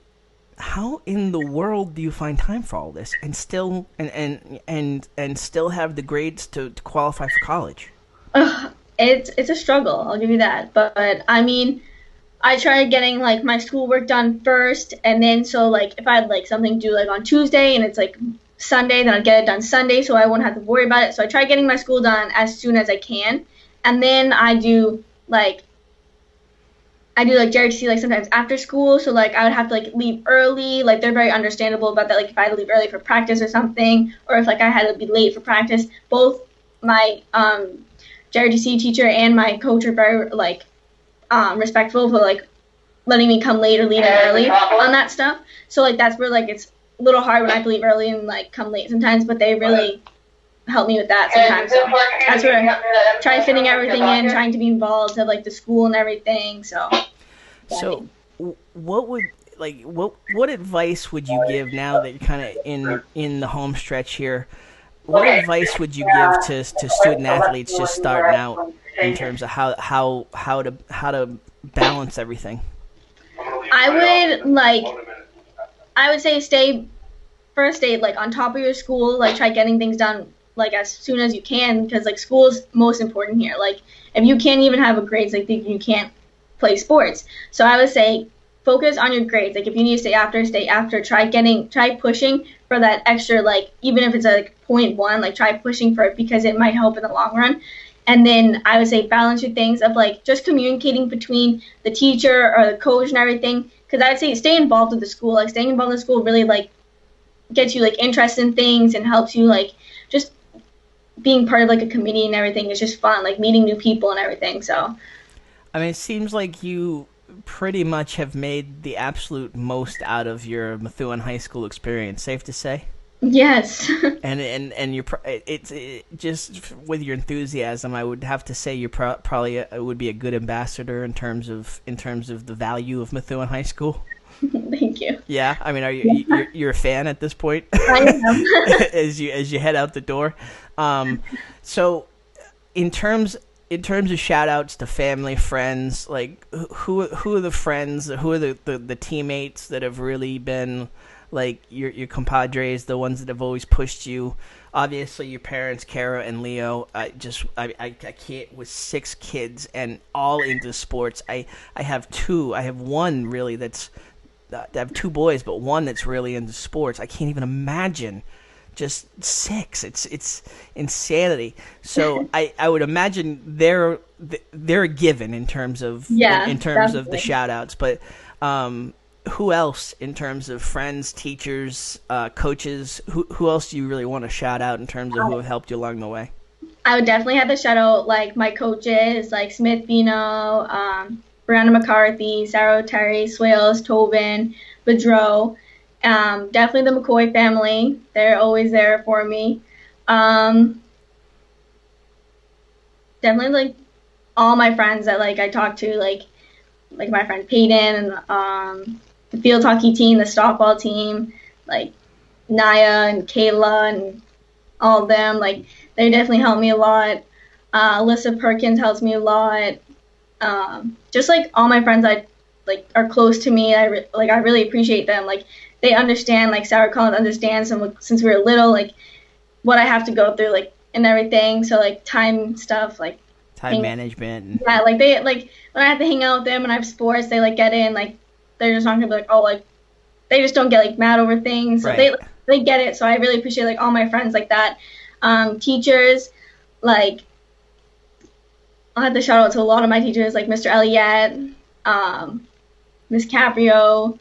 how in the world do you find time for all this and still and still have the grades to qualify for college? It's a struggle, I'll give you that. But I mean, I try getting like my schoolwork done first, and then so like if I had like something due like on Tuesday and it's like Sunday, then I'd get it done Sunday, so I won't have to worry about it. So I try getting my school done as soon as I can, and then I do like JRTC like sometimes after school, so like I would have to like leave early. Like they're very understandable about that. Like if I had to leave early for practice or something, or if like I had to be late for practice, both my JRTC teacher and my coach are very like respectful for like letting me come late or leave early on that stuff. So like that's where like it's a little hard when I have to leave early and like come late sometimes, but they really help me with that sometimes. So that's where I try fitting everything in, trying to be involved at like the school and everything. So what would what advice would you give now that you're kind of in the home stretch here? What advice would you give to student athletes just starting out in terms of how to balance everything? I would say stay like on top of your school, like try getting things done like as soon as you can, because like school is most important here. Like if you can't even have a grades, like you can't play sports. So I would say focus on your grades. Like if you need to stay after, try pushing for that extra, like even if it's like 0.1, like try pushing for it because it might help in the long run. And then I would say balance your things of like just communicating between the teacher or the coach and everything. Because I'd say stay involved with the school. Like staying involved in the school really like gets you like interested in things and helps you like just being part of like a committee and everything is just fun, like meeting new people and everything. So I mean, it seems like you pretty much have made the absolute most out of your Methuen High School experience. Safe to say? Yes. and you're it's just with your enthusiasm, I would have to say you probably would be a good ambassador in terms of the value of Methuen High School. Thank you. Yeah, I mean, you're a fan at this point? I am. as you head out the door. So in terms of shout outs to family, friends, like who are the friends, who are the teammates that have really been like your compadres, the ones that have always pushed you? Obviously your parents, Kara and Leo. I can't, with 6 kids and all into sports. I have one really I have 2 boys, but one that's really into sports. I can't even imagine just 6. It's insanity. So I would imagine they're a given in terms of of the shout outs. But who else in terms of friends, teachers, coaches? Who else do you really want to shout out in terms of who have helped you along the way? I would definitely have to shout out like my coaches, like Smith Vino, Brianna McCarthy, Sarah Terry, Swales, Tobin, Bedreau. Definitely the McCoy family. They're always there for me. Definitely like all my friends that like I talk to, like my friend Peyton and the field hockey team, the softball team, like Naya and Kayla and all of them. Like they definitely help me a lot. Alyssa Perkins helps me a lot. Just like all my friends I like are close to me. I really appreciate them. Like they understand, like Sarah Collins understands since we were little, like what I have to go through, like and everything. So like time stuff, like time management. Yeah, like they like when I have to hang out with them and I have sports, they like get in, like they're just not gonna be like, oh, like they just don't get like mad over things. So right. they get it. So I really appreciate like all my friends like that. Teachers, like I'll have to shout out to a lot of my teachers, like Mr. Elliott, Miss Caprio.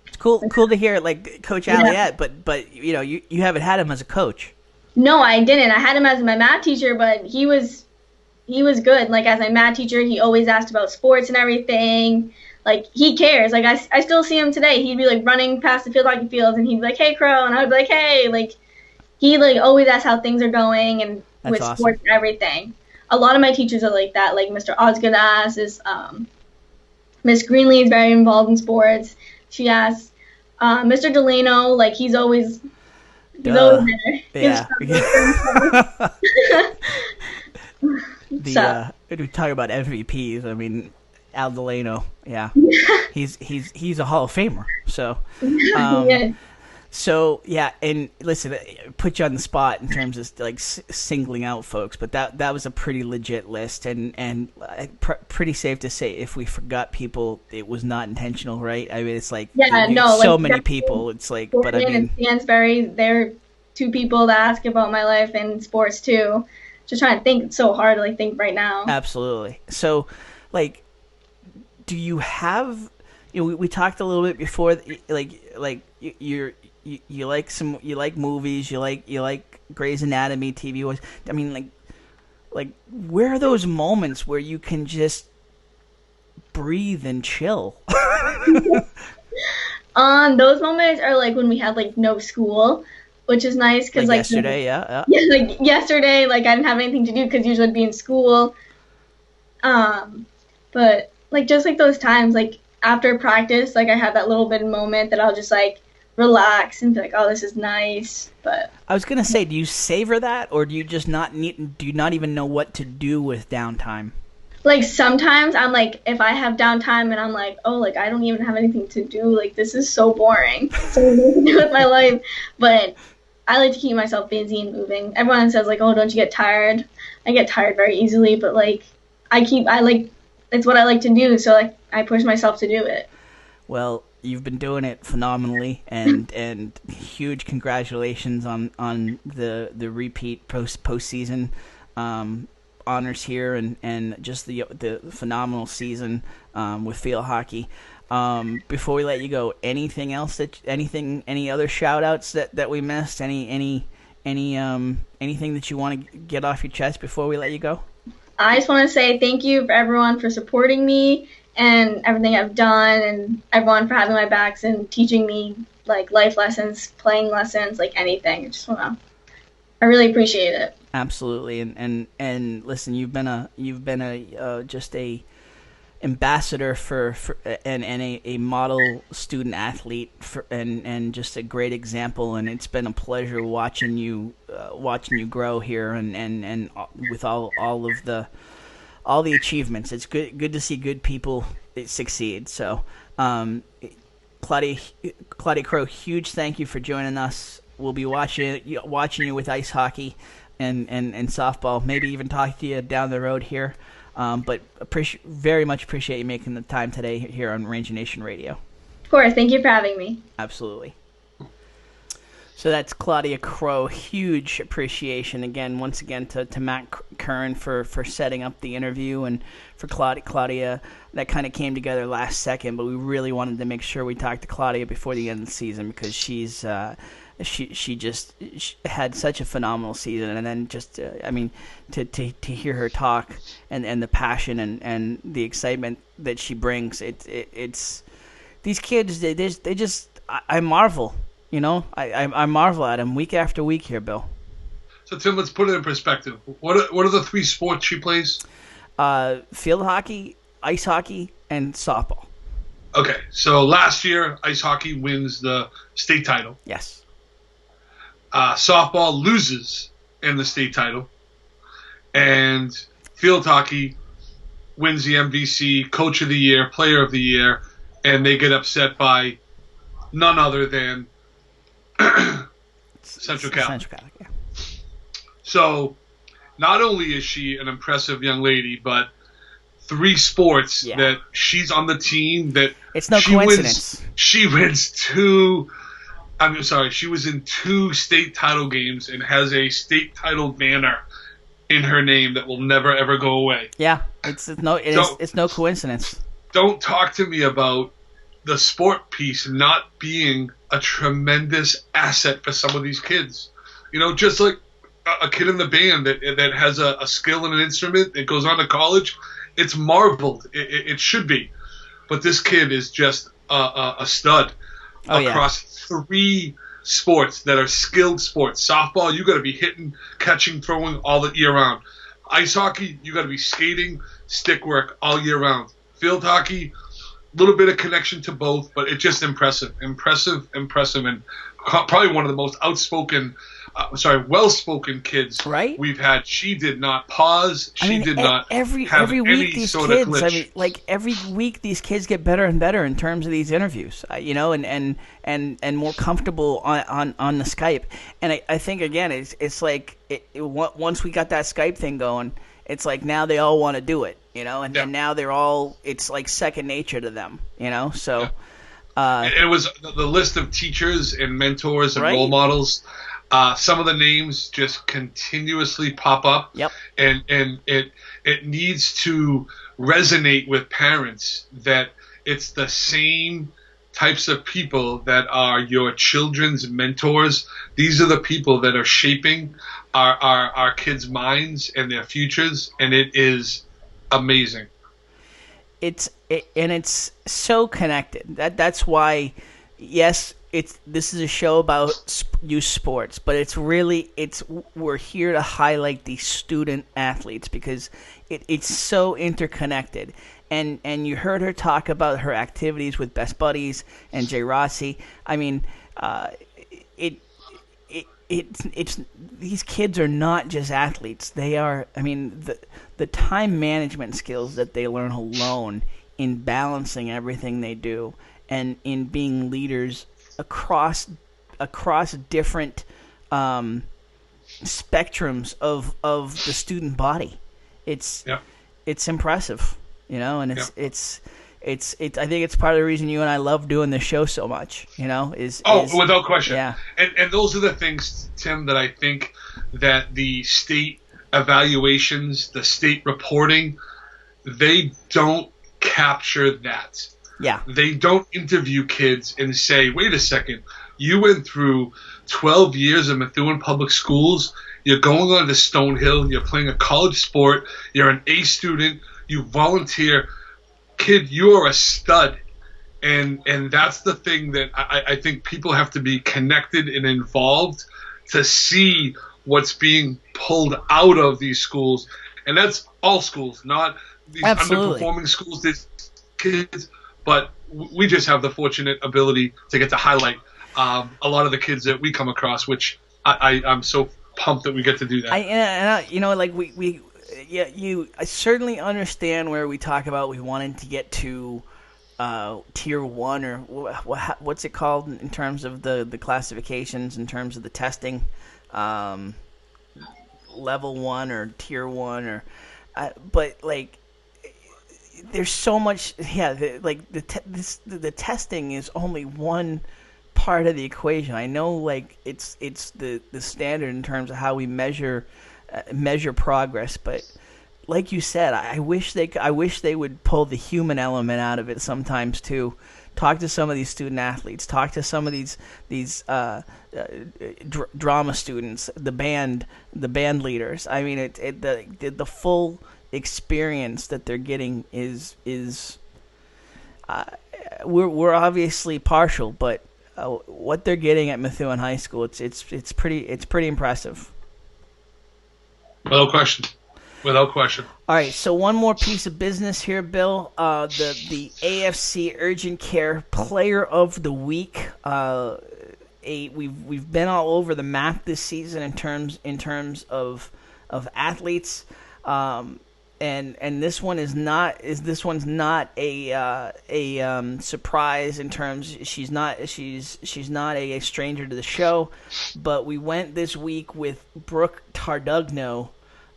It's cool to hear like Coach Elliott, but you know you haven't had him as a coach. No, I didn't. I had him as my math teacher, but he was good. Like as my math teacher, he always asked about sports and everything. Like he cares. Like I still see him today. He'd be like running past the field hockey fields, and he'd be like, "Hey, Crowe," and I would be like, "Hey." Like he like always asks how things are going and That's with awesome. Sports and everything. A lot of my teachers are like that. Like Mr. Osgood is Miss Greenlee is very involved in sports. She asks Mr. Delano, like he's always there. Yeah. We talk about MVPs. I mean, Al Delano. Yeah, he's a Hall of Famer. So, Yeah. so yeah, and listen, put you on the spot in terms of like singling out folks, but that was a pretty legit list, and pretty safe to say if we forgot people, it was not intentional, right? I mean, it's like Yeah, no, so like many people. It's like, but I Jordan mean, and Stansberry, they're two people that ask about my life and sports too. Just trying to think. It's so hard to like think right now. absolutely. So, like, do you have? You know, we talked a little bit before, like you like movies, you like Grey's Anatomy, TV was. I mean, like where are those moments where you can just breathe and chill? Those moments are like when we had like no school, which is nice because Like like yesterday, yeah. yeah, like yesterday, like I didn't have anything to do because usually I'd be in school. But like just like those times, like after practice, like I have that little bit of moment that I'll just like relax and be like, oh, this is nice. But I was gonna say, do you savor that, or do you just not need? Do you not even know what to do with downtime? like sometimes I'm like, if I have downtime and I'm like, oh, like I don't even have anything to do, like this is so boring. So I don't know what to do with my life. But I like to keep myself busy and moving. Everyone says like, oh, don't you get tired? I get tired very easily, but like I like it's what I like to do, so like I push myself to do it. Well, you've been doing it phenomenally, and huge congratulations on the repeat postseason honors here, and just the phenomenal season with field hockey. Before we let you go, anything else any other shout outs that we missed? Anything that you want to get off your chest before we let you go? I just want to say thank you for everyone for supporting me and everything I've done, and everyone for having my backs and teaching me like life lessons, playing lessons, like anything. I really appreciate it. Absolutely, and listen, you've been a just a ambassador for and a model student athlete and just a great example, and it's been a pleasure watching you grow here and with all of the achievements. It's good to see good people succeed. So Claudie Crowe, huge thank you for joining us. We'll be watching you with ice hockey and softball, maybe even talk to you down the road here. But very much appreciate you making the time today here on Ranger Nation Radio. Of course, thank you for having me. Absolutely. So that's Claudia Crowe. Huge appreciation once again to Matt Curran for setting up the interview, and for Claudia. That kind of came together last second, but we really wanted to make sure we talked to Claudia before the end of the season, because she's she had such a phenomenal season, and then just I mean to hear her talk and the passion and the excitement that she brings, it's these kids, they just I marvel. You know, I marvel at him week after week here, Bill. So, Tim, let's put it in perspective. What are the three sports she plays? Field hockey, ice hockey, and softball. Okay, so last year, ice hockey wins the state title. Yes. Softball loses in the state title. And field hockey wins the MVC Coach of the Year, Player of the Year, and they get upset by none other than Central Catholic. Yeah. So, not only is she an impressive young lady, but three sports that she's on the team that it's no coincidence. She wins two. I'm sorry. She was in two state title games and has a state title banner in her name that will never ever go away. Yeah, it's no coincidence. Don't talk to me about the sport piece not being a tremendous asset for some of these kids. You know, just like a kid in the band that has a skill in an instrument that goes on to college, it's marveled. It should be. But this kid is just a stud across three sports that are skilled sports. Softball, you got to be hitting, catching, throwing all the year round. Ice hockey, you got to be skating, stick work all year round. Field hockey, little bit of connection to both, but it's just impressive, and probably one of the most outspoken well-spoken kids. Right. We've had she did not pause. She did not every have week any these sort kids. of glitch. I mean, like every week these kids get better and better in terms of these interviews. And more comfortable on the Skype. And I think again, it's like once we got that Skype thing going, it's like now they all want to do it. And now they're all. It's like second nature to them. So. Yeah. It was the list of teachers and mentors and Right. role models. Some of the names just continuously pop up. Yep. And it needs to resonate with parents that it's the same types of people that are your children's mentors. These are the people that are shaping our kids' minds and their futures, and it is amazing. It's so connected. That's why, yes, this is a show about youth sports, but we're here to highlight the student athletes because it's so interconnected. And you heard her talk about her activities with Best Buddies and Jay Rossi. I mean, it's these kids are not just athletes. They are. I mean, the time management skills that they learn alone in balancing everything they do and in being leaders across different spectrums of the student body. It's impressive, and it's I think it's part of the reason you and I love doing this show so much, is without question. Yeah. And those are the things, Tim, that I think that the state evaluations, the state reporting, they don't capture that. Yeah. They don't interview kids and say, wait a second, you went through 12 years of Methuen Public Schools, you're going on to Stonehill, you're playing a college sport, you're an A student, you volunteer. Kid, you are a stud. And that's the thing that I think people have to be connected and involved to see what's being pulled out of these schools. And that's all schools, not these underperforming schools, these kids. But we just have the fortunate ability to get to highlight a lot of the kids that we come across, which I'm so pumped that we get to do that. I certainly understand where we talk about we wanted to get to tier 1 or what's it called in terms of the classifications, in terms of the testing, level 1 or tier 1 or but like there's so much. The testing is only one part of the equation. I know, like it's the standard in terms of how we measure progress, but like you said, I wish they would pull the human element out of it sometimes too. Talk to some of these student athletes. Talk to some of these drama students, the band leaders. I mean, the full experience that they're getting is we're obviously partial, but what they're getting at Methuen High School, it's pretty impressive. Without question. All right, so one more piece of business here, Bill. The AFC Urgent Care Player of the Week. We've been all over the map this season in terms of athletes. And this one's not a surprise in terms she's not a stranger to the show, but we went this week with Brooke Tardugno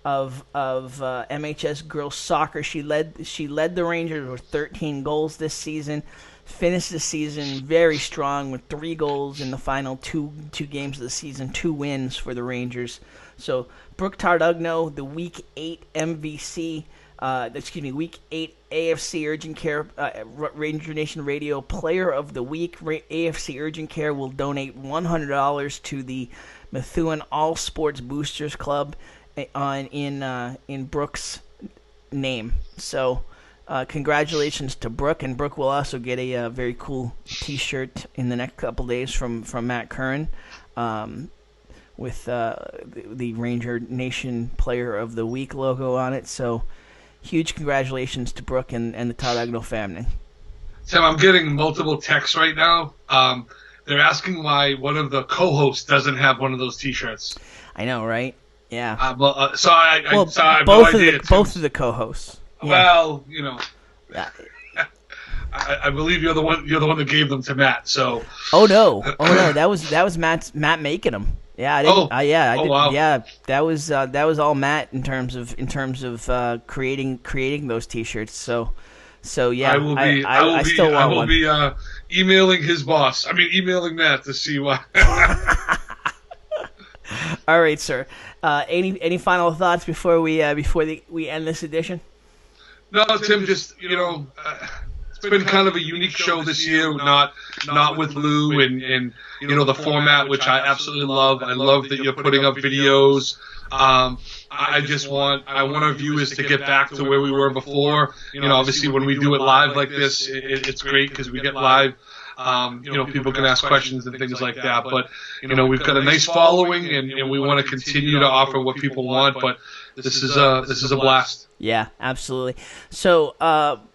of MHS girls soccer. She led the Rangers with 13 goals this season. Finished the season very strong with 3 goals in the final two games of the season, 2 wins for the Rangers. So Brooke Tardugno, the Week 8 MVC, Week 8 AFC Urgent Care Ranger Nation Radio Player of the Week. AFC Urgent Care will donate $100 to the Methuen All Sports Boosters Club in Brooke's name. So congratulations to Brooke, and Brooke will also get a very cool T-shirt in the next couple days from Matt Curran. With the Ranger Nation Player of the Week logo on it. So huge congratulations to Brooke and the Tardugno family. Tim, I'm getting multiple texts right now. they're asking why one of the co-hosts doesn't have one of those T-shirts. I know, right? Yeah. I have no idea. Both of the co-hosts. Yeah. Well, Yeah. I believe you're the one that gave them to Matt. So. Oh no! That was Matt making them. Yeah, I didn't. I did. Wow. Yeah, that was all Matt in terms of creating those T-shirts. So yeah, I still want one. I will be emailing his boss. Emailing Matt to see why. All right, sir. Any final thoughts before we end this edition? No, Tim. Just it's been kind of a unique show this year. Not with Lou and the format, which I absolutely love. I love that you're putting up videos. I want our viewers to get back to where we were before. Obviously when we do it live like this, it's great because we get live. People can ask questions and things like that. But we've got a nice following, and we want to continue to offer what people want. But this is a blast. Yeah, absolutely. So come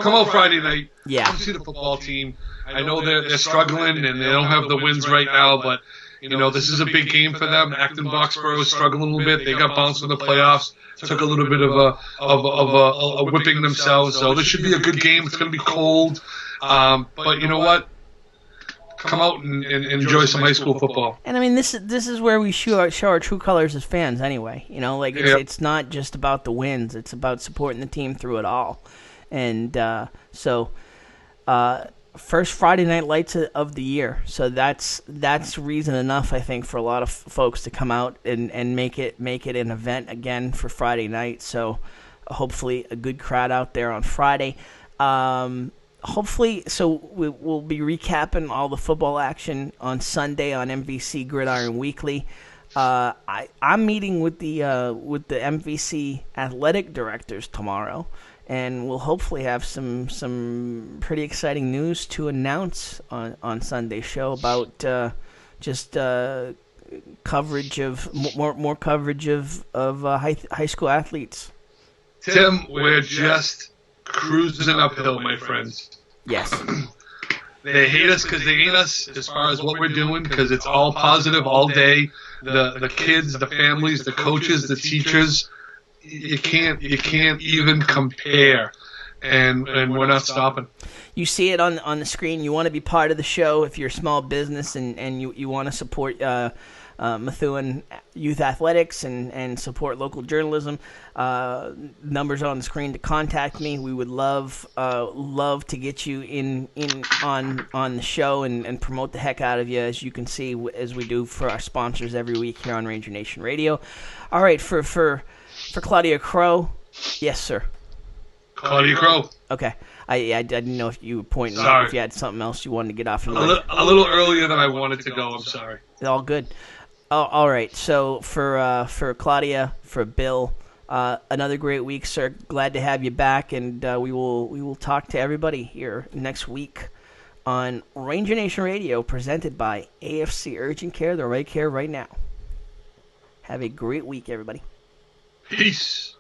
out Friday night. Yeah, come see the football team. I know they're struggling and they don't have the wins right now, but this is a big game for them. Acton Boxborough is struggling a little bit. They got bounced in the playoffs. Took a little bit of a whipping themselves. So this should be a good game. It's going to be cold, but you know what? Come out and enjoy some high school football. And this is where we show our true colors as fans. Anyway, it's not just about the wins. It's about supporting the team through it all. And first Friday Night Lights of the year. So that's reason enough, I think, for a lot of folks to come out and make it an event again for Friday night. So hopefully a good crowd out there on Friday. Hopefully, so we'll be recapping all the football action on Sunday on MVC Gridiron Weekly. I'm meeting with the MVC athletic directors tomorrow. And we'll hopefully have some pretty exciting news to announce on Sunday's show about coverage of more coverage of high school athletes. Tim, we're just cruising uphill, my friends. Yes. They hate us because they ain't us as far as what we're doing, because it's all positive all day. The kids, the families, the coaches, the teachers. You can't even compare, and we're not stopping. You see it on the screen. You want to be part of the show if you're a small business and you want to support Methuen Youth Athletics and support local journalism. Numbers on the screen to contact me. We would love to get you in on the show and promote the heck out of you, as you can see, as we do for our sponsors every week here on Ranger Nation Radio. All right, for Claudia Crowe, yes, sir. Claudia Crowe. Okay, I didn't know if you were pointing sorry. if you had something else you wanted to get off your mind. A little earlier than I wanted to go. I'm sorry. All good. All right. So for Claudia, for Bill, another great week, sir. Glad to have you back, and we will talk to everybody here next week on Ranger Nation Radio, presented by AFC Urgent Care, the right care right now. Have a great week, everybody. Peace.